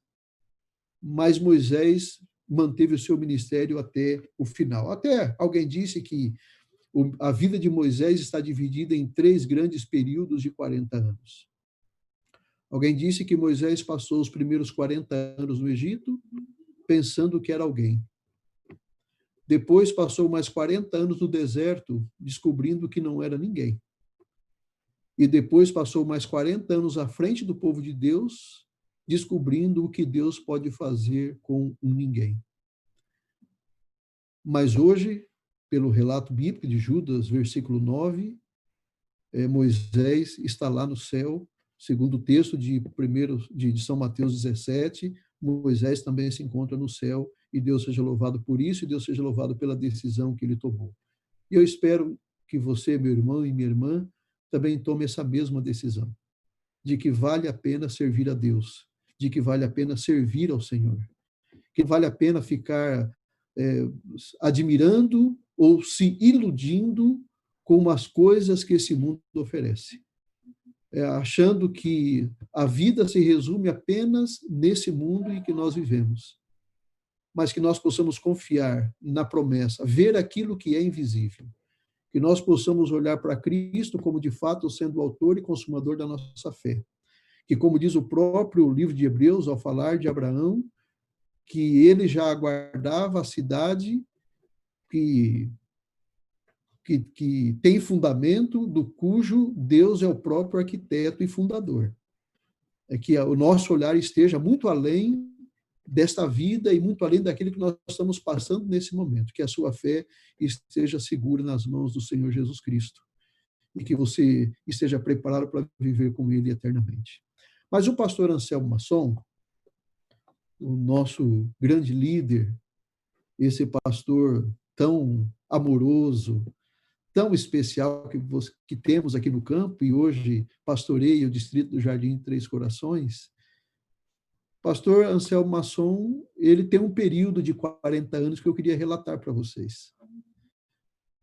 mas Moisés manteve o seu ministério até o final. Até alguém disse que a vida de Moisés está dividida em 3 grandes períodos de 40 anos. Alguém disse que Moisés passou os primeiros 40 anos no Egito pensando que era alguém. Depois passou mais 40 anos no deserto descobrindo que não era ninguém. E depois passou mais 40 anos à frente do povo de Deus, descobrindo o que Deus pode fazer com um ninguém. Mas hoje, pelo relato bíblico de Judas, versículo 9, Moisés está lá no céu, segundo o texto de São Mateus 17, Moisés também se encontra no céu, e Deus seja louvado por isso, e Deus seja louvado pela decisão que ele tomou. E eu espero que você, meu irmão e minha irmã, também tome essa mesma decisão, de que vale a pena servir a Deus, de que vale a pena servir ao Senhor, que vale a pena ficar admirando ou se iludindo com as coisas que esse mundo oferece, achando que a vida se resume apenas nesse mundo em que nós vivemos, mas que nós possamos confiar na promessa, ver aquilo que é invisível, que nós possamos olhar para Cristo como, de fato, sendo o autor e consumador da nossa fé. Que, como diz o próprio livro de Hebreus, ao falar de Abraão, que ele já aguardava a cidade que tem fundamento, do cujo Deus é o próprio arquiteto e fundador. É que o nosso olhar esteja muito além desta vida e muito além daquilo que nós estamos passando nesse momento, que a sua fé esteja segura nas mãos do Senhor Jesus Cristo e que você esteja preparado para viver com Ele eternamente. Mas o pastor Anselmo Masson, o nosso grande líder, esse pastor tão amoroso, tão especial que temos aqui no campo e hoje pastoreia o distrito do Jardim Três Corações, pastor Anselmo Masson, ele tem um período de 40 anos que eu queria relatar para vocês.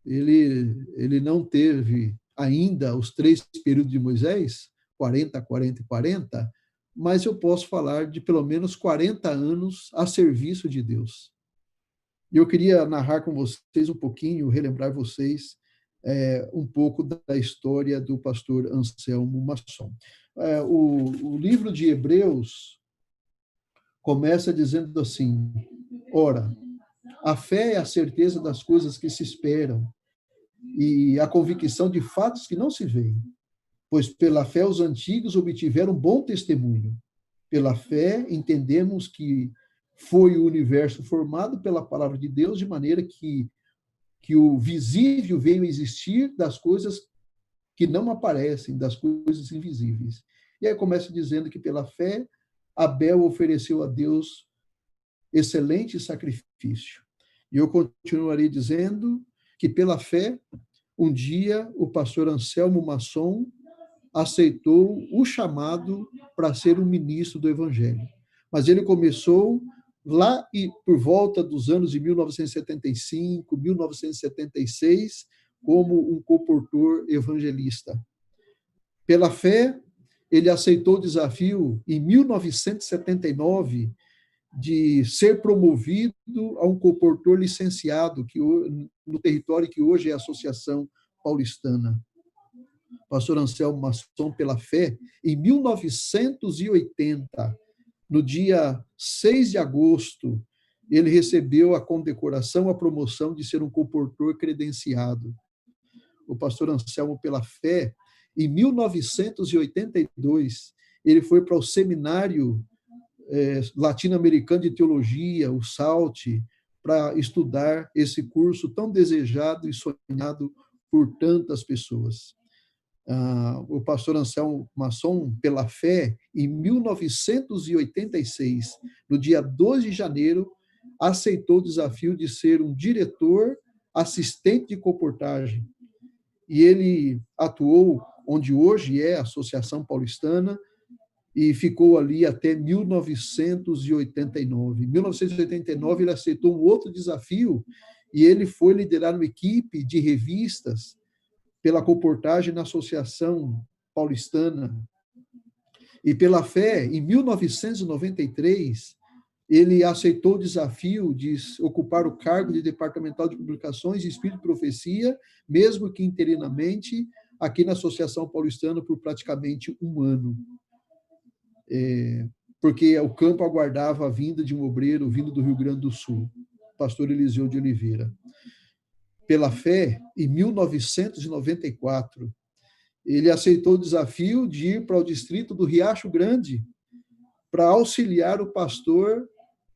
Ele não teve ainda os 3 períodos de Moisés, 40, 40 e 40, mas eu posso falar de pelo menos 40 anos a serviço de Deus. E eu queria narrar com vocês um pouquinho, relembrar vocês um pouco da história do pastor Anselmo Masson. O livro de Hebreus começa dizendo assim: ora, a fé é a certeza das coisas que se esperam e a convicção de fatos que não se veem, pois pela fé os antigos obtiveram bom testemunho. Pela fé entendemos que foi o universo formado pela palavra de Deus, de maneira que o visível veio existir das coisas que não aparecem, das coisas invisíveis. E aí começa dizendo que pela fé Abel ofereceu a Deus excelente sacrifício. E eu continuarei dizendo que, pela fé, um dia o pastor Anselmo Masson aceitou o chamado para ser um ministro do Evangelho. Mas ele começou lá e por volta dos anos de 1975, 1976, como um comportor evangelista. Pela fé, ele aceitou o desafio, em 1979, de ser promovido a um comportor licenciado no território que hoje é a Associação Paulistana. Pastor Anselmo Masson, pela fé, em 1980, no dia 6 de agosto, ele recebeu a condecoração, a promoção de ser um comportor credenciado. O pastor Anselmo, pela fé, em 1982, ele foi para o Seminário Latino-Americano de Teologia, o SALT, para estudar esse curso tão desejado e sonhado por tantas pessoas. o pastor Anselmo Masson, pela fé, em 1986, no dia 2 de janeiro, aceitou o desafio de ser um diretor assistente de comportagem. E ele atuou onde hoje é a Associação Paulistana e ficou ali até 1989. Em 1989, ele aceitou um outro desafio e ele foi liderar uma equipe de revistas pela comportagem na Associação Paulistana. E pela fé, em 1993, ele aceitou o desafio de ocupar o cargo de departamental de publicações e Espírito e Profecia, mesmo que interinamente, aqui na Associação Paulistana por praticamente um ano. Porque o campo aguardava a vinda de um obreiro vindo do Rio Grande do Sul, pastor Eliseu de Oliveira. Pela fé, em 1994, ele aceitou o desafio de ir para o distrito do Riacho Grande para auxiliar o pastor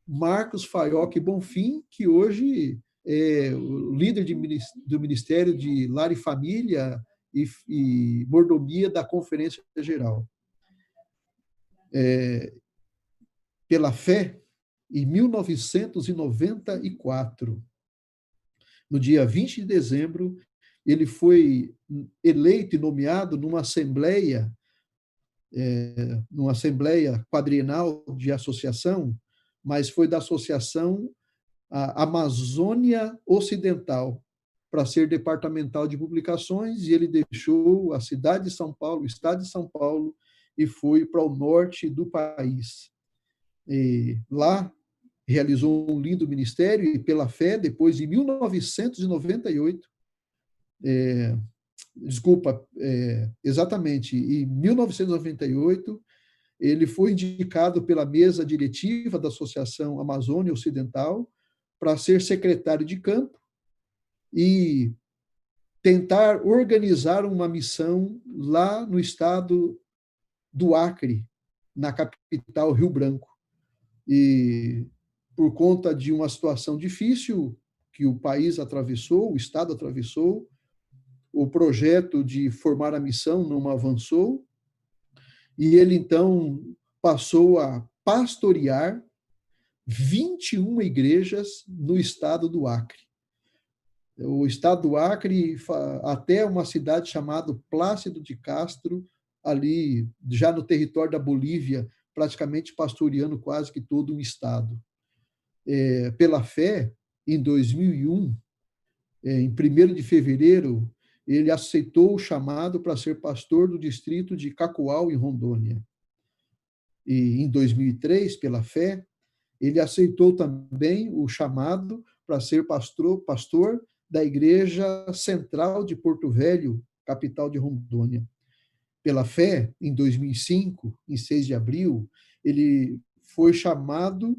Marcos Faioc Bonfim, que hoje é o líder do Ministério de Lar e Família e Mordomia da Conferência Geral. Pela fé, em 1994, no dia 20 de dezembro, ele foi eleito e nomeado numa assembleia quadrienal de associação, mas foi da Associação Amazônia Ocidental, para ser departamental de publicações, e ele deixou a cidade de São Paulo, o estado de São Paulo, e foi para o norte do país. E lá realizou um lindo ministério, e pela fé, depois, em 1998, exatamente, em 1998, ele foi indicado pela mesa diretiva da Associação Amazônia Ocidental para ser secretário de campo e tentar organizar uma missão lá no estado do Acre, na capital Rio Branco. E por conta de uma situação difícil que o país atravessou, o estado atravessou, o projeto de formar a missão não avançou, e ele, então, passou a pastorear 21 igrejas no estado do Acre. O estado do Acre, até uma cidade chamada Plácido de Castro, ali, já no território da Bolívia, praticamente pastoreando quase que todo um estado. Pela fé, em 2001, em 1º de fevereiro, ele aceitou o chamado para ser pastor do distrito de Cacoal, em Rondônia. E em 2003, pela fé, ele aceitou também o chamado para ser pastor da Igreja Central de Porto Velho, capital de Rondônia. Pela fé, em 2005, em 6 de abril, ele foi chamado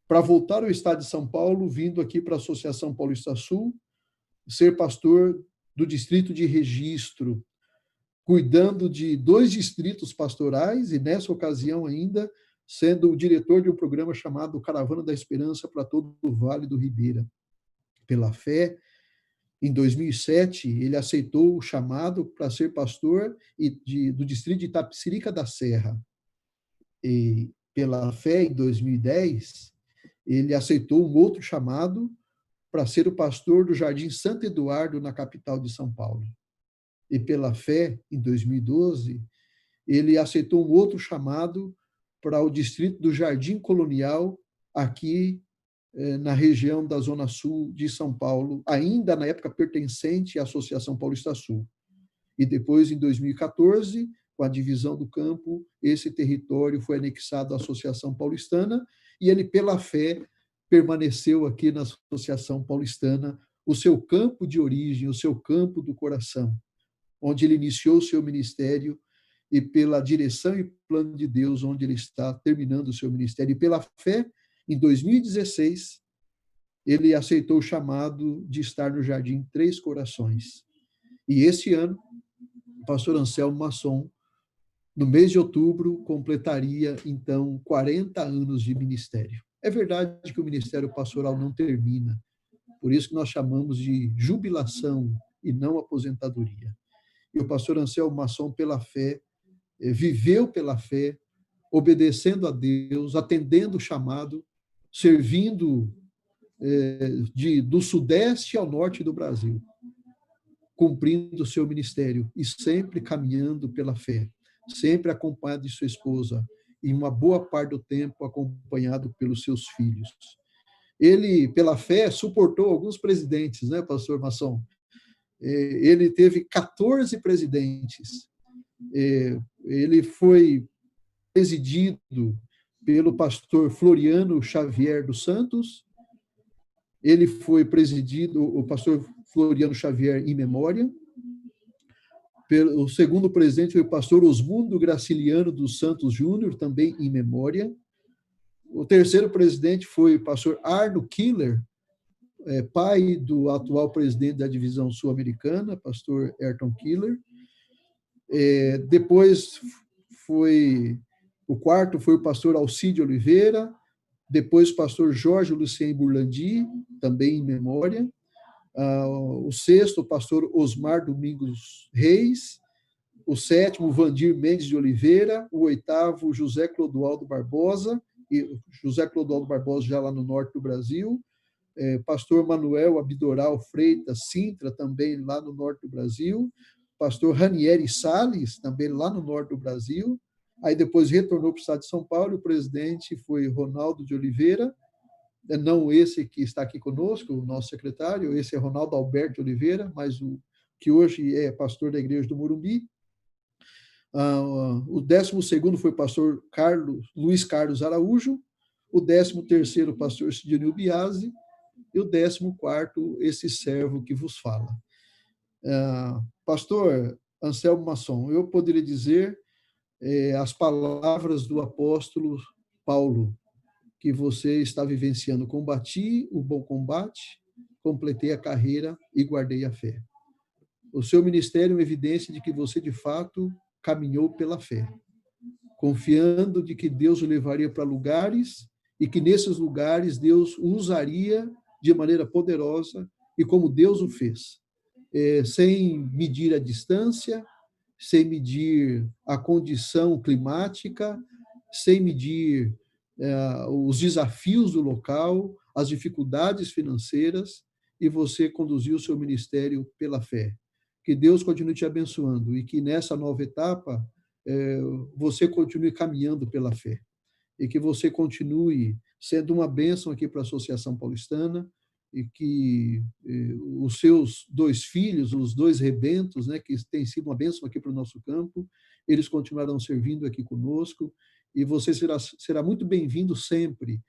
para voltar ao estado de São Paulo, vindo aqui para a Associação Paulista Sul, ser pastor do distrito de Registro, cuidando de 2 distritos pastorais e, nessa ocasião ainda, sendo o diretor de um programa chamado Caravana da Esperança para todo o Vale do Ribeira. Pela fé, em 2007, ele aceitou o chamado para ser pastor do distrito de Itapecerica da Serra. E, pela fé, em 2010, ele aceitou um outro chamado para ser o pastor do Jardim Santo Eduardo, na capital de São Paulo. E pela fé, em 2012, ele aceitou um outro chamado para o distrito do Jardim Colonial, aqui na região da Zona Sul de São Paulo, ainda na época pertencente à Associação Paulista Sul. E depois, em 2014, com a divisão do campo, esse território foi anexado à Associação Paulistana, e ele, pela fé, permaneceu aqui na Associação Paulistana, o seu campo de origem, o seu campo do coração, onde ele iniciou o seu ministério, e pela direção e plano de Deus, onde ele está terminando o seu ministério. E pela fé, em 2016, ele aceitou o chamado de estar no Jardim Três Corações. E esse ano, o pastor Anselmo Masson, no mês de outubro, completaria, então, 40 anos de ministério. É verdade que o ministério pastoral não termina, por isso que nós chamamos de jubilação e não aposentadoria. e o pastor Anselmo Masson, pela fé, viveu pela fé, obedecendo a Deus, atendendo o chamado, servindo do sudeste ao norte do Brasil, cumprindo o seu ministério e sempre caminhando pela fé, sempre acompanhado de sua esposa, e uma boa parte do tempo acompanhado pelos seus filhos. Ele, pela fé, suportou alguns presidentes, né, pastor Masson? Ele teve 14 presidentes. Ele foi presidido pelo pastor Floriano Xavier dos Santos. Ele foi presidido, o pastor Floriano Xavier em memória. O segundo presidente foi o pastor Osmundo Graciliano dos Santos Júnior, também em memória. O terceiro presidente foi o pastor Arno Killer, pai do atual presidente da divisão sul-americana, pastor Ayrton Killer. Depois o quarto foi o pastor Alcide Oliveira, depois o pastor Jorge Lucien Burlandi, também em memória. O sexto, o pastor Osmar Domingos Reis. O sétimo, Vandir Mendes de Oliveira. O oitavo, José Clodoaldo Barbosa, já lá no norte do Brasil. Pastor Manuel Abidoral Freitas Sintra, também lá no norte do Brasil. Pastor Ranieri Salles, também lá no norte do Brasil. Aí depois retornou para o estado de São Paulo, o presidente foi Ronaldo de Oliveira, não esse que está aqui conosco, o nosso secretário, esse é Ronaldo Alberto de Oliveira, mas o que hoje é pastor da igreja do Morumbi. O 12º foi o pastor Luiz Carlos Araújo, o 13º, pastor Sidney Biasi, e o 14º, esse servo que vos fala. Pastor Anselmo Masson, eu poderia dizer as palavras do apóstolo Paulo, que você está vivenciando: combati o bom combate, completei a carreira e guardei a fé. O seu ministério é uma evidência de que você, de fato, caminhou pela fé, confiando de que Deus o levaria para lugares e que nesses lugares Deus o usaria de maneira poderosa e como Deus o fez, sem medir a distância, sem medir a condição climática, sem medir os desafios do local, as dificuldades financeiras, e você conduziu o seu ministério pela fé. Que Deus continue te abençoando e que nessa nova etapa você continue caminhando pela fé e que você continue sendo uma bênção aqui para a Associação Paulistana e que os seus 2 filhos, os 2 rebentos, né, que têm sido uma bênção aqui para o nosso campo, eles continuarão servindo aqui conosco e você será muito bem-vindo sempre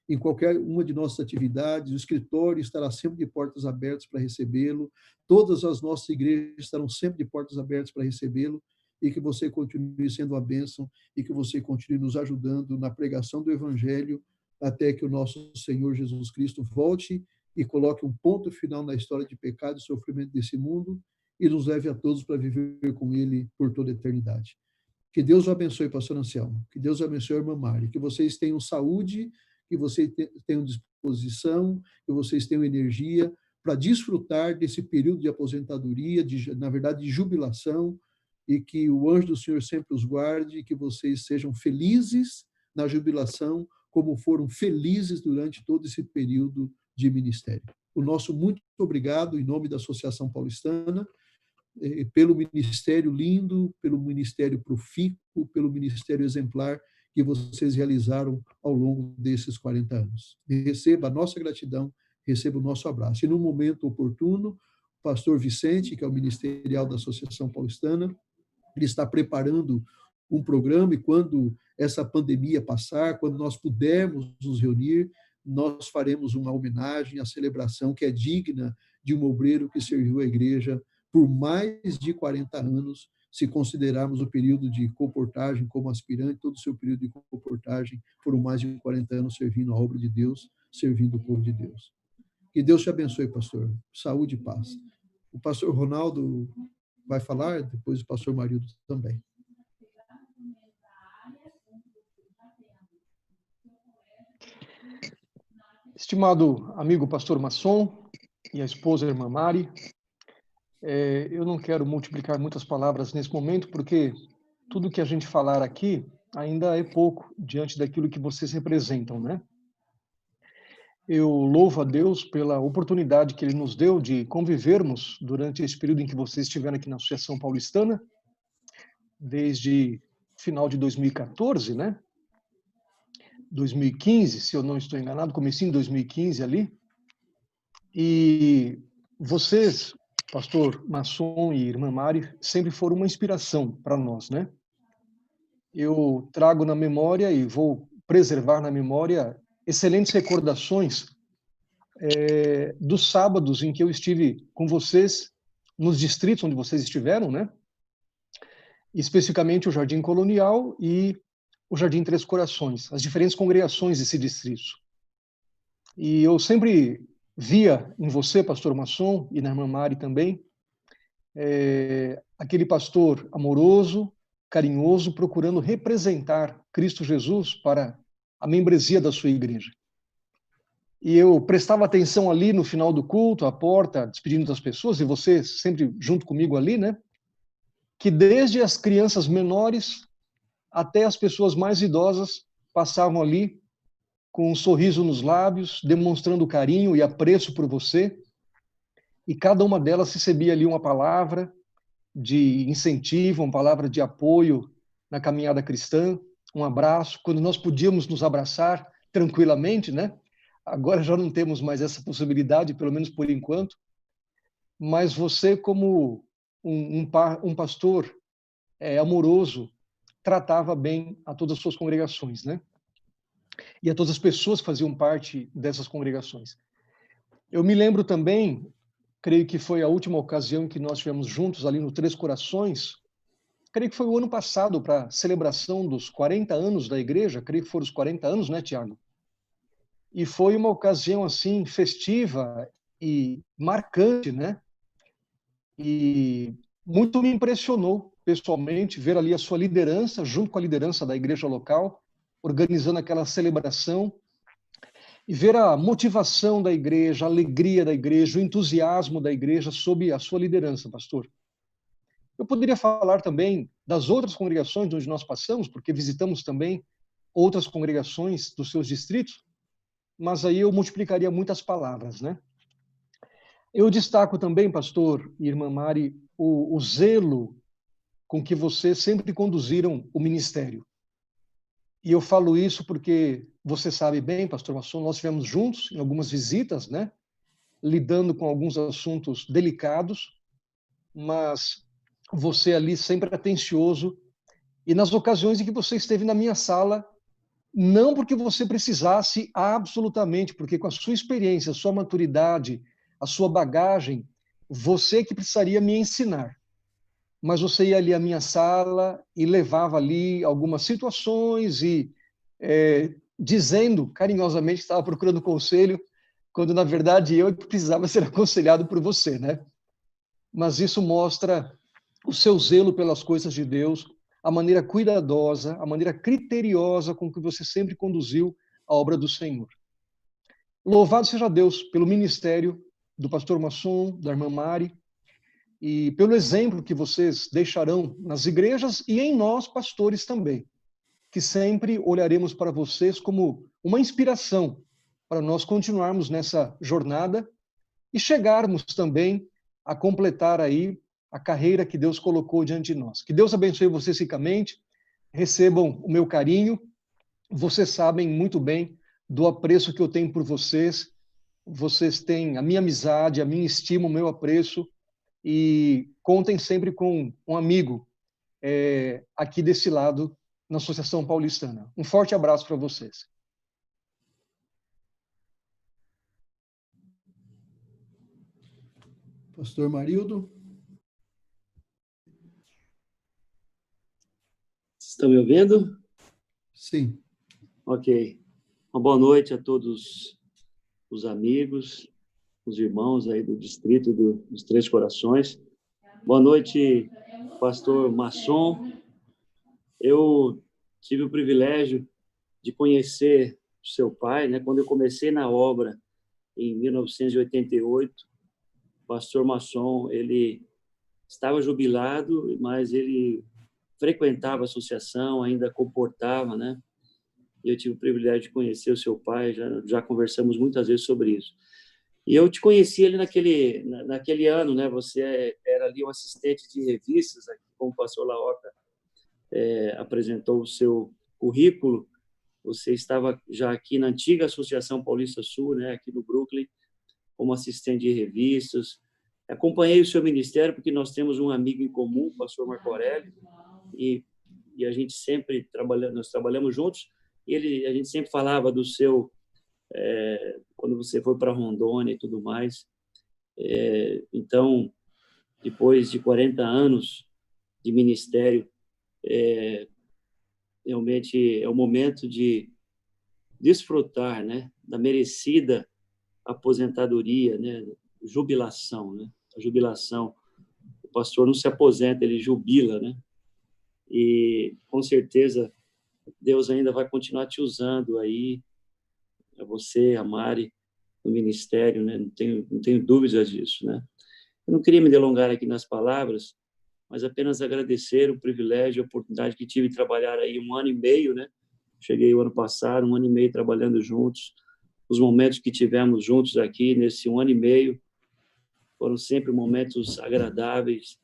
em qualquer uma de nossas atividades. O escritório estará sempre de portas abertas para recebê-lo, todas as nossas igrejas estarão sempre de portas abertas para recebê-lo, e que você continue sendo uma bênção e que você continue nos ajudando na pregação do Evangelho até que o nosso Senhor Jesus Cristo volte e coloque um ponto final na história de pecado e sofrimento desse mundo e nos leve a todos para viver com Ele por toda a eternidade. Que Deus o abençoe, pastor Anselmo. Que Deus o abençoe, irmã Mari. Que vocês tenham saúde, que vocês tenham disposição, que vocês tenham energia para desfrutar desse período de aposentadoria, na verdade, de jubilação, e que o anjo do Senhor sempre os guarde, e que vocês sejam felizes na jubilação, como foram felizes durante todo esse período de ministério. O nosso muito obrigado, em nome da Associação Paulistana, pelo ministério lindo, pelo ministério profícuo, pelo ministério exemplar que vocês realizaram ao longo desses 40 anos. Receba a nossa gratidão, receba o nosso abraço. E no momento oportuno, o pastor Vicente, que é o ministerial da Associação Paulistana, ele está preparando um programa, e quando essa pandemia passar, quando nós pudermos nos reunir, nós faremos uma homenagem à celebração que é digna de um obreiro que serviu a igreja por mais de 40 anos, se considerarmos o período de comportagem como aspirante, todo o seu período de comportagem, foram mais de 40 anos servindo a obra de Deus, servindo o povo de Deus. Que Deus te abençoe, pastor. Saúde e paz. O pastor Ronaldo vai falar, depois o pastor Marildo também. Estimado amigo pastor Masson e a esposa irmã Mari, Eu não quero multiplicar muitas palavras nesse momento, porque tudo que a gente falar aqui ainda é pouco diante daquilo que vocês representam, né? Eu louvo a Deus pela oportunidade que Ele nos deu de convivermos durante esse período em que vocês estiveram aqui na Associação Paulistana, desde final de 2014, né? 2015, se eu não estou enganado, comecei em 2015 ali. E vocês, pastor Masson e irmã Mari, sempre foram uma inspiração para nós, né? Eu trago na memória e vou preservar na memória excelentes recordações dos sábados em que eu estive com vocês nos distritos onde vocês estiveram, né? Especificamente o Jardim Colonial e o Jardim Três Corações, as diferentes congregações desse distrito. E eu sempre via em você, pastor Masson, e na irmã Mari também, aquele pastor amoroso, carinhoso, procurando representar Cristo Jesus para a membresia da sua igreja. E eu prestava atenção ali no final do culto, à porta, despedindo das pessoas, e você sempre junto comigo ali, né? Que desde as crianças menores até as pessoas mais idosas passavam ali com um sorriso nos lábios, demonstrando carinho e apreço por você. E cada uma delas recebia ali uma palavra de incentivo, uma palavra de apoio na caminhada cristã, um abraço, quando nós podíamos nos abraçar tranquilamente, né? Agora já não temos mais essa possibilidade, pelo menos por enquanto, mas você, como um pastor amoroso, tratava bem a todas as suas congregações, né? E a todas as pessoas que faziam parte dessas congregações. Eu me lembro também, creio que foi a última ocasião que nós estivemos juntos ali no Três Corações, creio que foi o ano passado, para a celebração dos 40 anos da igreja, creio que foram os 40 anos, né, Tiago? E foi uma ocasião, assim, festiva e marcante, né? E muito me impressionou, pessoalmente, ver ali a sua liderança, junto com a liderança da igreja local, organizando aquela celebração, e ver a motivação da igreja, a alegria da igreja, o entusiasmo da igreja sob a sua liderança, pastor. Eu poderia falar também das outras congregações onde nós passamos, porque visitamos também outras congregações dos seus distritos, mas aí eu multiplicaria muitas palavras, né? Eu destaco também, pastor e irmã Mari, o zelo com que vocês sempre conduziram o ministério. E eu falo isso porque você sabe bem, pastor Masson, nós estivemos juntos em algumas visitas, né? Lidando com alguns assuntos delicados, mas você ali sempre atencioso, e nas ocasiões em que você esteve na minha sala, não porque você precisasse absolutamente, porque com a sua experiência, a sua maturidade, a sua bagagem, você que precisaria me ensinar. Mas você ia ali à minha sala e levava ali algumas situações e dizendo carinhosamente que estava procurando conselho, quando na verdade eu que precisava ser aconselhado por você, né? Mas isso mostra o seu zelo pelas coisas de Deus, a maneira cuidadosa, a maneira criteriosa com que você sempre conduziu a obra do Senhor. Louvado seja Deus pelo ministério do pastor Masson, da irmã Mari, e pelo exemplo que vocês deixarão nas igrejas e em nós, pastores também, que sempre olharemos para vocês como uma inspiração para nós continuarmos nessa jornada e chegarmos também a completar aí a carreira que Deus colocou diante de nós. Que Deus abençoe vocês ricamente, recebam o meu carinho, vocês sabem muito bem do apreço que eu tenho por vocês, vocês têm a minha amizade, a minha estima, o meu apreço, e contem sempre com um amigo aqui desse lado, na Associação Paulistana. Um forte abraço para vocês. Pastor Marildo. Estão me ouvindo? Sim. Ok. Uma boa noite a todos os amigos, os irmãos aí do distrito dos Três Corações. Boa noite, pastor Masson. Eu tive o privilégio de conhecer o seu pai, né? Quando eu comecei na obra em 1988, o pastor Masson, ele estava jubilado, mas ele frequentava a associação, ainda comportava, né? E eu tive o privilégio de conhecer o seu pai, já conversamos muitas vezes sobre isso. E eu te conheci ali naquele ano, né? Você era ali um assistente de revistas, aqui, como o pastor Laoca apresentou o seu currículo. Você estava já aqui na antiga Associação Paulista Sul, né? Aqui no Brooklyn, como assistente de revistas. Acompanhei o seu ministério porque nós temos um amigo em comum, o pastor Marco Aurélio, e a gente sempre nós trabalhamos juntos, e a gente sempre falava do seu, quando você foi para Rondônia e tudo mais. Então, depois de 40 anos de ministério, realmente é o momento de desfrutar, né, da merecida aposentadoria, né, jubilação, né? A jubilação, o pastor não se aposenta, ele jubila, né? E com certeza Deus ainda vai continuar te usando aí, a você, a Mari, no ministério, né? Não tenho dúvidas disso, né? Eu não queria me delongar aqui nas palavras, mas apenas agradecer o privilégio, a oportunidade que tive de trabalhar aí 1 ano e meio, né? Cheguei o ano passado, 1 ano e meio trabalhando juntos. Os momentos que tivemos juntos aqui nesse 1 ano e meio foram sempre momentos agradáveis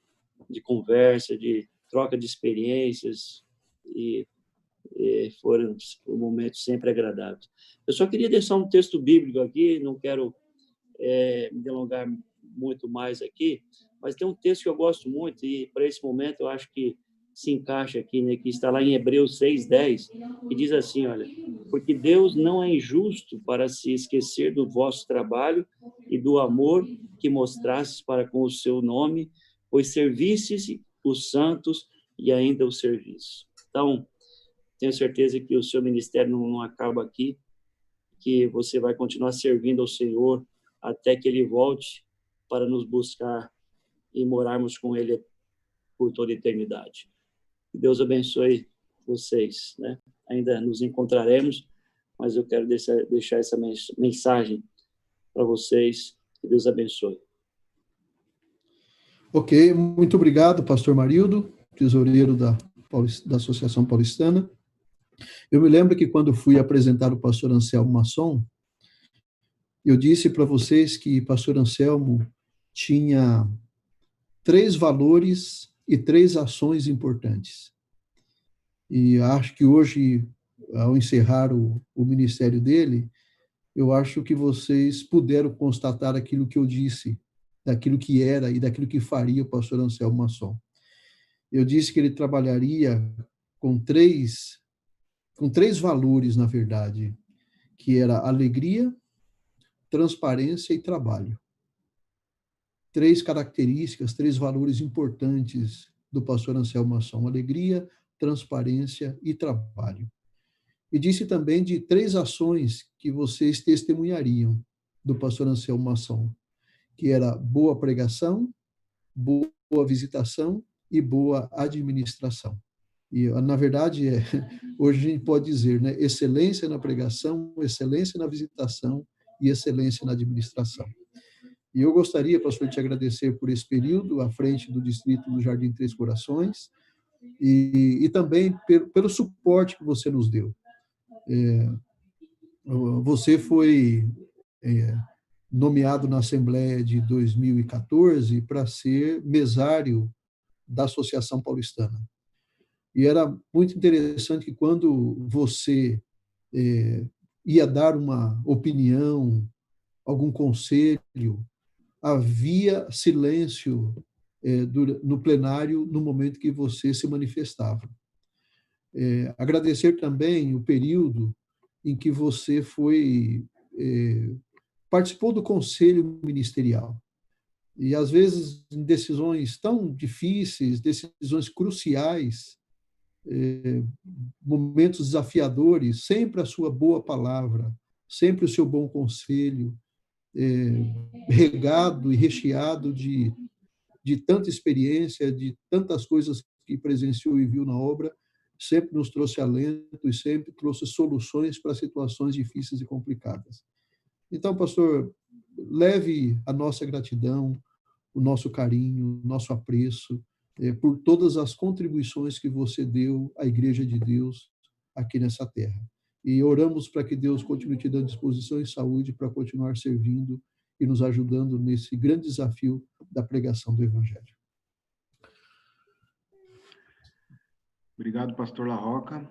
de conversa, de troca de experiências, e foram momentos sempre agradáveis. Eu só queria deixar um texto bíblico aqui, não quero me delongar muito mais aqui, mas tem um texto que eu gosto muito, e para esse momento eu acho que se encaixa aqui, né, que está lá em Hebreus 6:10, que diz assim, olha, porque Deus não é injusto para se esquecer do vosso trabalho e do amor que mostrastes para com o seu nome, pois servistes os santos e ainda o serviço. Então, tenho certeza que o seu ministério não acaba aqui, que você vai continuar servindo ao Senhor até que Ele volte para nos buscar e morarmos com Ele por toda a eternidade. Que Deus abençoe vocês, né? Ainda nos encontraremos, mas eu quero deixar essa mensagem para vocês. Que Deus abençoe. Ok, muito obrigado, pastor Marildo, tesoureiro da Associação Paulistana. Eu me lembro que quando fui apresentar o pastor Anselmo Masson, eu disse para vocês que pastor Anselmo tinha 3 valores e 3 ações importantes. E acho que hoje, ao encerrar o ministério dele, eu acho que vocês puderam constatar aquilo que eu disse, daquilo que era e daquilo que faria o pastor Anselmo Masson. Eu disse que ele trabalharia com três valores, na verdade, que era alegria, transparência e trabalho. 3 características, 3 valores importantes do pastor Anselmo Masson: alegria, transparência e trabalho. E disse também de 3 ações que vocês testemunhariam do pastor Anselmo Masson, que era boa pregação, boa visitação e boa administração. E, na verdade, hoje a gente pode dizer, né, excelência na pregação, excelência na visitação e excelência na administração. E eu gostaria, pastor, de te agradecer por esse período à frente do distrito do Jardim Três Corações e também pelo suporte que você nos deu. Você foi nomeado na Assembleia de 2014 para ser mesário da Associação Paulistana. E era muito interessante que quando você ia dar uma opinião, algum conselho, havia silêncio no plenário no momento que você se manifestava. Agradecer também o período em que você participou do conselho ministerial. E, às vezes, em decisões tão difíceis, decisões cruciais, momentos desafiadores, sempre a sua boa palavra, sempre o seu bom conselho, regado e recheado de tanta experiência, de tantas coisas que presenciou e viu na obra, sempre nos trouxe alento e sempre trouxe soluções para situações difíceis e complicadas. Então, pastor, leve a nossa gratidão, o nosso carinho, o nosso apreço por todas as contribuições que você deu à Igreja de Deus aqui nessa terra. E oramos para que Deus continue te dando disposição e saúde para continuar servindo e nos ajudando nesse grande desafio da pregação do Evangelho. Obrigado, pastor Larroca.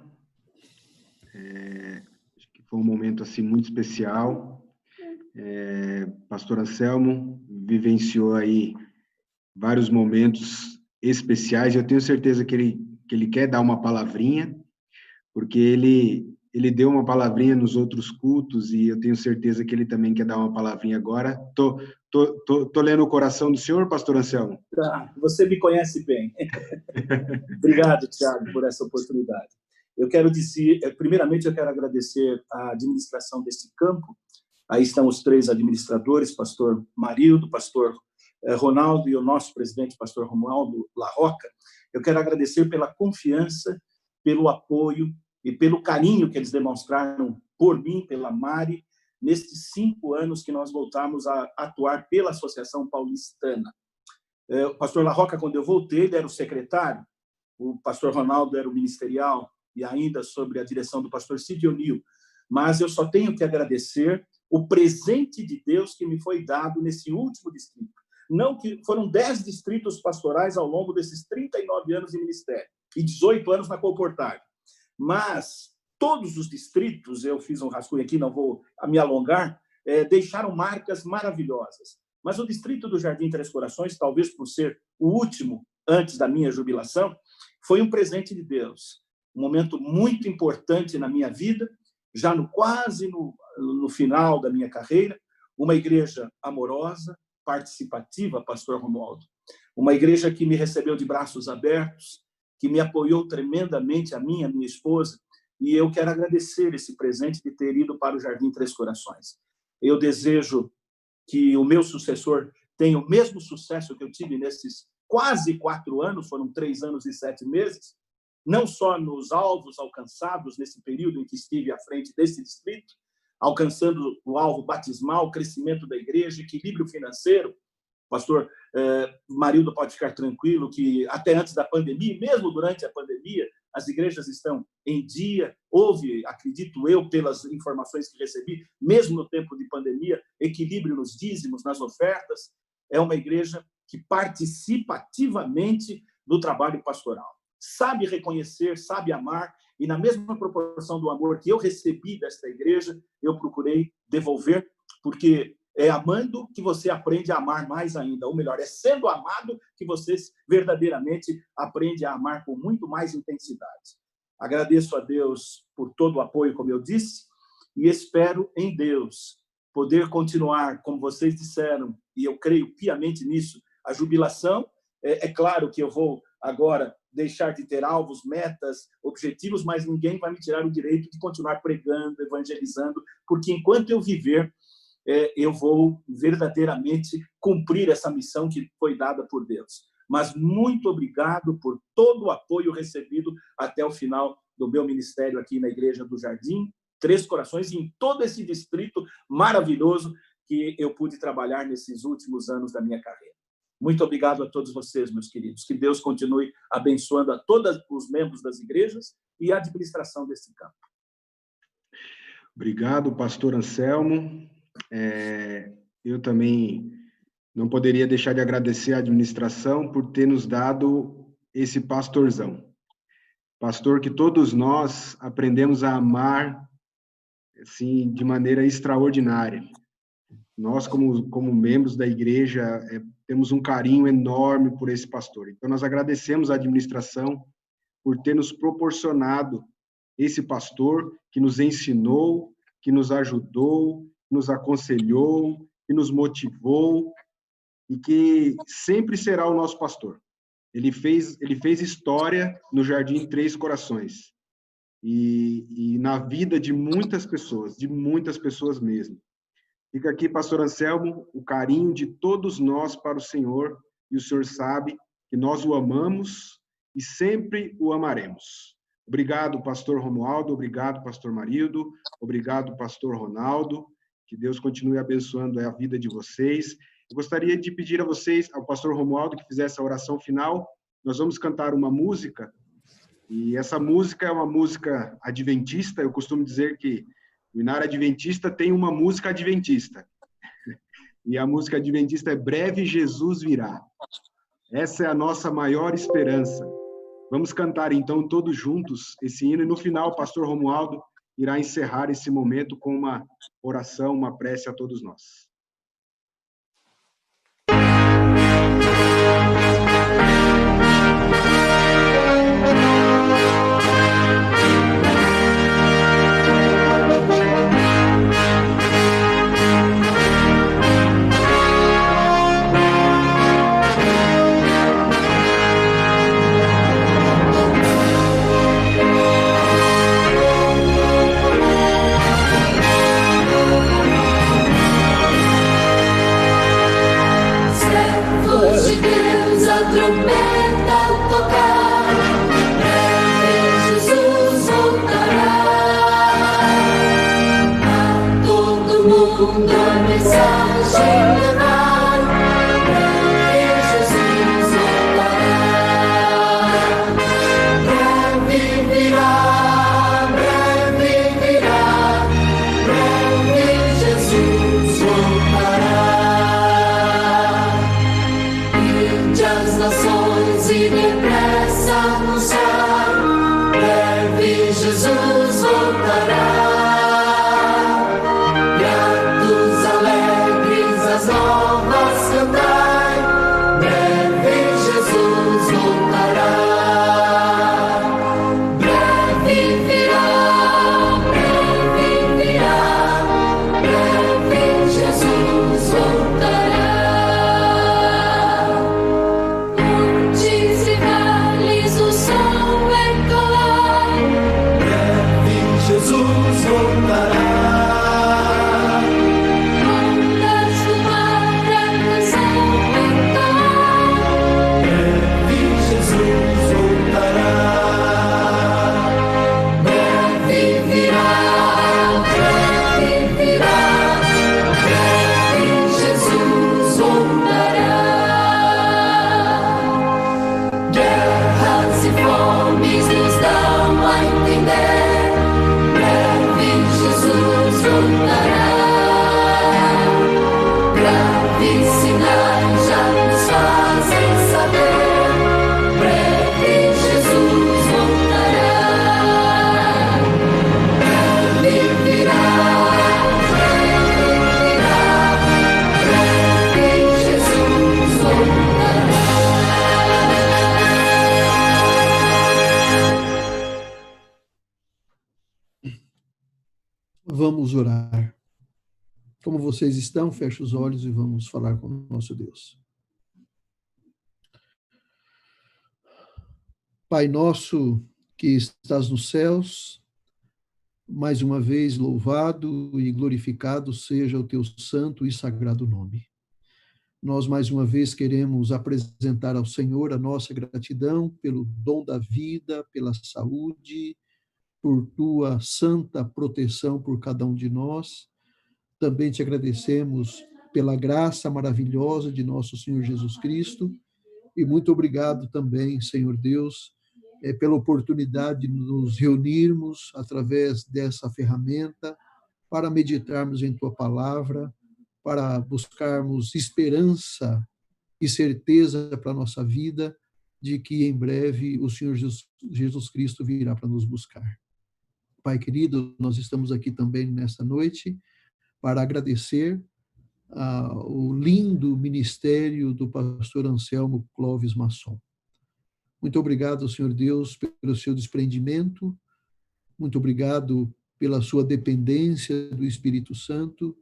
Acho que foi um momento assim muito especial. Pastor Anselmo vivenciou aí vários momentos especiais. Eu tenho certeza que ele quer dar uma palavrinha, porque ele deu uma palavrinha nos outros cultos e eu tenho certeza que ele também quer dar uma palavrinha agora. Tô lendo o coração do senhor, pastor Anselmo? Você me conhece bem. Obrigado, Tiago, por essa oportunidade. Eu quero dizer, primeiramente, eu quero agradecer a administração deste campo. Aí estão os 3 administradores, pastor Marildo, pastor Ronaldo e o nosso presidente, pastor Romualdo Larroca. Eu quero agradecer pela confiança, pelo apoio e pelo carinho que eles demonstraram por mim, pela Mari, nestes 5 anos que nós voltamos a atuar pela Associação Paulistana. O pastor Larroca, quando eu voltei, ele era o secretário, o pastor Ronaldo era o ministerial, e ainda sobre a direção do pastor Cid O'Neill. Mas eu só tenho que agradecer o presente de Deus que me foi dado nesse último distrito. Não que foram 10 distritos pastorais ao longo desses 39 anos de ministério e 18 anos na Colportage. Mas todos os distritos, eu fiz um rascunho aqui, não vou me alongar, deixaram marcas maravilhosas. Mas o distrito do Jardim Três Corações, talvez por ser o último antes da minha jubilação, foi um presente de Deus. Um momento muito importante na minha vida, já quase no final da minha carreira, uma igreja amorosa, participativa, pastor Romualdo. Uma igreja que me recebeu de braços abertos, que me apoiou tremendamente, a minha esposa, e eu quero agradecer esse presente de ter ido para o Jardim Três Corações. Eu desejo que o meu sucessor tenha o mesmo sucesso que eu tive nesses quase 4 anos, foram 3 anos e 7 meses, não só nos alvos alcançados nesse período em que estive à frente desse distrito, alcançando o alvo batismal, crescimento da igreja, equilíbrio financeiro. Pastor Marildo pode ficar tranquilo que até antes da pandemia, mesmo durante a pandemia, as igrejas estão em dia. Houve, acredito eu, pelas informações que recebi, mesmo no tempo de pandemia, equilíbrio nos dízimos, nas ofertas. É uma igreja que participa ativamente do trabalho pastoral. Sabe reconhecer, sabe amar, e na mesma proporção do amor que eu recebi desta igreja, eu procurei devolver, porque é amando que você aprende a amar mais ainda, ou melhor, é sendo amado que você verdadeiramente aprende a amar com muito mais intensidade. Agradeço a Deus por todo o apoio, como eu disse, e espero em Deus poder continuar, como vocês disseram, e eu creio piamente nisso, a jubilação. É claro que eu vou agora deixar de ter alvos, metas, objetivos, mas ninguém vai me tirar o direito de continuar pregando, evangelizando, porque enquanto eu viver, eu vou verdadeiramente cumprir essa missão que foi dada por Deus. Mas muito obrigado por todo o apoio recebido até o final do meu ministério aqui na Igreja do Jardim Três Corações e em todo esse distrito maravilhoso que eu pude trabalhar nesses últimos anos da minha carreira. Muito obrigado a todos vocês, meus queridos. Que Deus continue abençoando a todos os membros das igrejas e a administração desse campo. Obrigado, pastor Anselmo. Eu também não poderia deixar de agradecer à administração por ter nos dado esse pastorzão. Pastor que todos nós aprendemos a amar assim, de maneira extraordinária. Nós, como membros da igreja, temos um carinho enorme por esse pastor. Então, nós agradecemos à administração por ter nos proporcionado esse pastor que nos ensinou, que nos ajudou, nos aconselhou, que nos motivou e que sempre será o nosso pastor. Ele fez história no Jardim Três Corações e na vida de muitas pessoas mesmo. Fica aqui, pastor Anselmo, o carinho de todos nós para o Senhor, e o Senhor sabe que nós o amamos e sempre o amaremos. Obrigado, pastor Romualdo, obrigado, pastor Marildo, obrigado, pastor Ronaldo, que Deus continue abençoando a vida de vocês. Eu gostaria de pedir a vocês, ao pastor Romualdo, que fizesse a oração final. Nós vamos cantar uma música, e essa música é uma música adventista. Eu costumo dizer que o Inar Adventista tem uma música adventista. E a música adventista é Breve Jesus Virá. Essa é a nossa maior esperança. Vamos cantar, então, todos juntos esse hino, e no final o pastor Romualdo irá encerrar esse momento com uma oração, uma prece a todos nós. Vamos orar. Como vocês estão, feche os olhos e vamos falar com o nosso Deus. Pai nosso que estás nos céus, mais uma vez louvado e glorificado seja o teu santo e sagrado nome. Nós mais uma vez queremos apresentar ao Senhor a nossa gratidão pelo dom da vida, pela saúde, por tua santa proteção por cada um de nós. Também te agradecemos pela graça maravilhosa de nosso Senhor Jesus Cristo, e muito obrigado também, Senhor Deus, pela oportunidade de nos reunirmos através dessa ferramenta para meditarmos em tua palavra, para buscarmos esperança e certeza para a nossa vida de que em breve o Senhor Jesus Cristo virá para nos buscar. Pai querido, nós estamos aqui também nesta noite para agradecer o lindo ministério do pastor Anselmo Clóvis Masson. Muito obrigado, Senhor Deus, pelo seu desprendimento, muito obrigado pela sua dependência do Espírito Santo,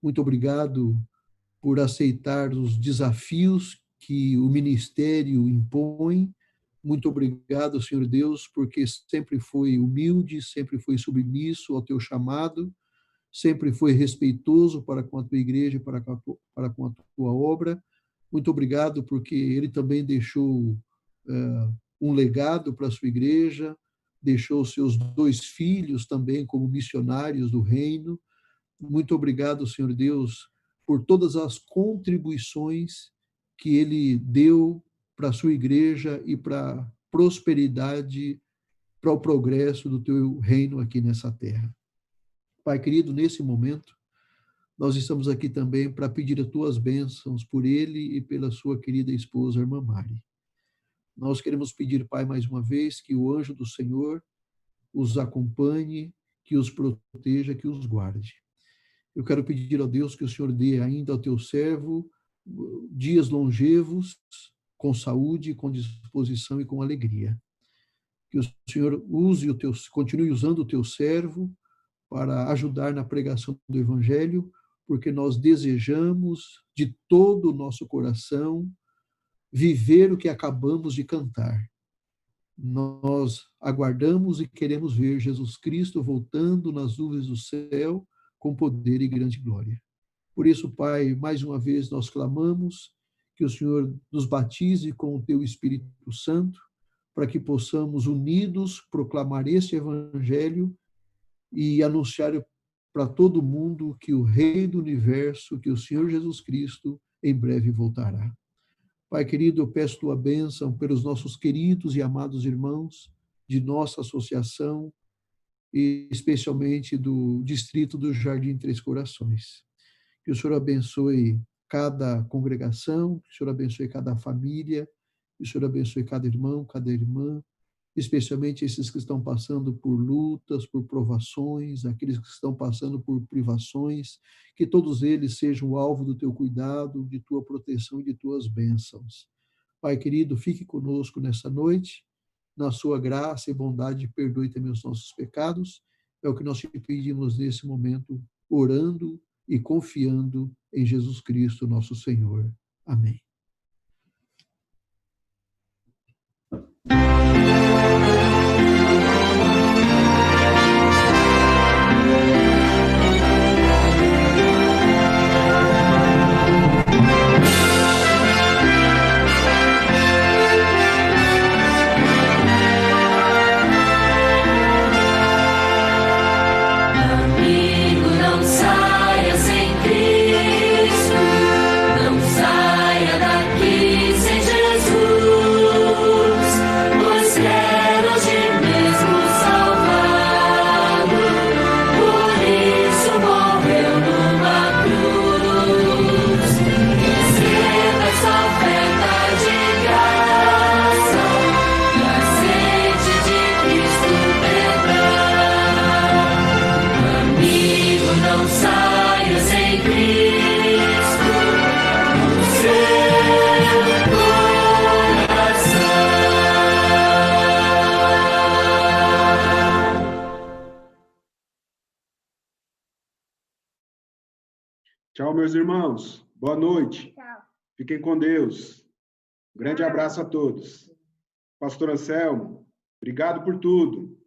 muito obrigado por aceitar os desafios que o ministério impõe. Muito obrigado, Senhor Deus, porque sempre foi humilde, sempre foi submisso ao teu chamado, sempre foi respeitoso para com a tua igreja, para com a tua obra. Muito obrigado porque ele também deixou um legado para a sua igreja, deixou seus 2 filhos também como missionários do reino. Muito obrigado, Senhor Deus, por todas as contribuições que ele deu para a sua igreja e para a prosperidade, para o progresso do teu reino aqui nessa terra. Pai querido, nesse momento, nós estamos aqui também para pedir as tuas bênçãos por ele e pela sua querida esposa, irmã Mari. Nós queremos pedir, Pai, mais uma vez, que o anjo do Senhor os acompanhe, que os proteja, que os guarde. Eu quero pedir a Deus que o Senhor dê ainda ao teu servo dias longevos, com saúde, com disposição e com alegria. Que o Senhor continue usando o teu servo para ajudar na pregação do Evangelho, porque nós desejamos de todo o nosso coração viver o que acabamos de cantar. Nós aguardamos e queremos ver Jesus Cristo voltando nas nuvens do céu com poder e grande glória. Por isso, Pai, mais uma vez nós clamamos que o Senhor nos batize com o teu Espírito Santo, para que possamos, unidos, proclamar este Evangelho e anunciar para todo mundo que o Rei do Universo, que o Senhor Jesus Cristo, em breve voltará. Pai querido, eu peço tua bênção pelos nossos queridos e amados irmãos de nossa associação, e especialmente do distrito do Jardim Três Corações. Que o Senhor abençoe cada congregação, que o Senhor abençoe cada família, que o Senhor abençoe cada irmão, cada irmã, especialmente esses que estão passando por lutas, por provações, aqueles que estão passando por privações, que todos eles sejam alvo do teu cuidado, de tua proteção e de tuas bênçãos. Pai querido, fique conosco nessa noite, na sua graça e bondade, perdoe também os nossos pecados. É o que nós te pedimos nesse momento, orando e confiando em Jesus Cristo, nosso Senhor. Amém. Tchau, meus irmãos. Boa noite. Tchau. Fiquem com Deus. Um grande abraço a todos. Pastor Anselmo, obrigado por tudo.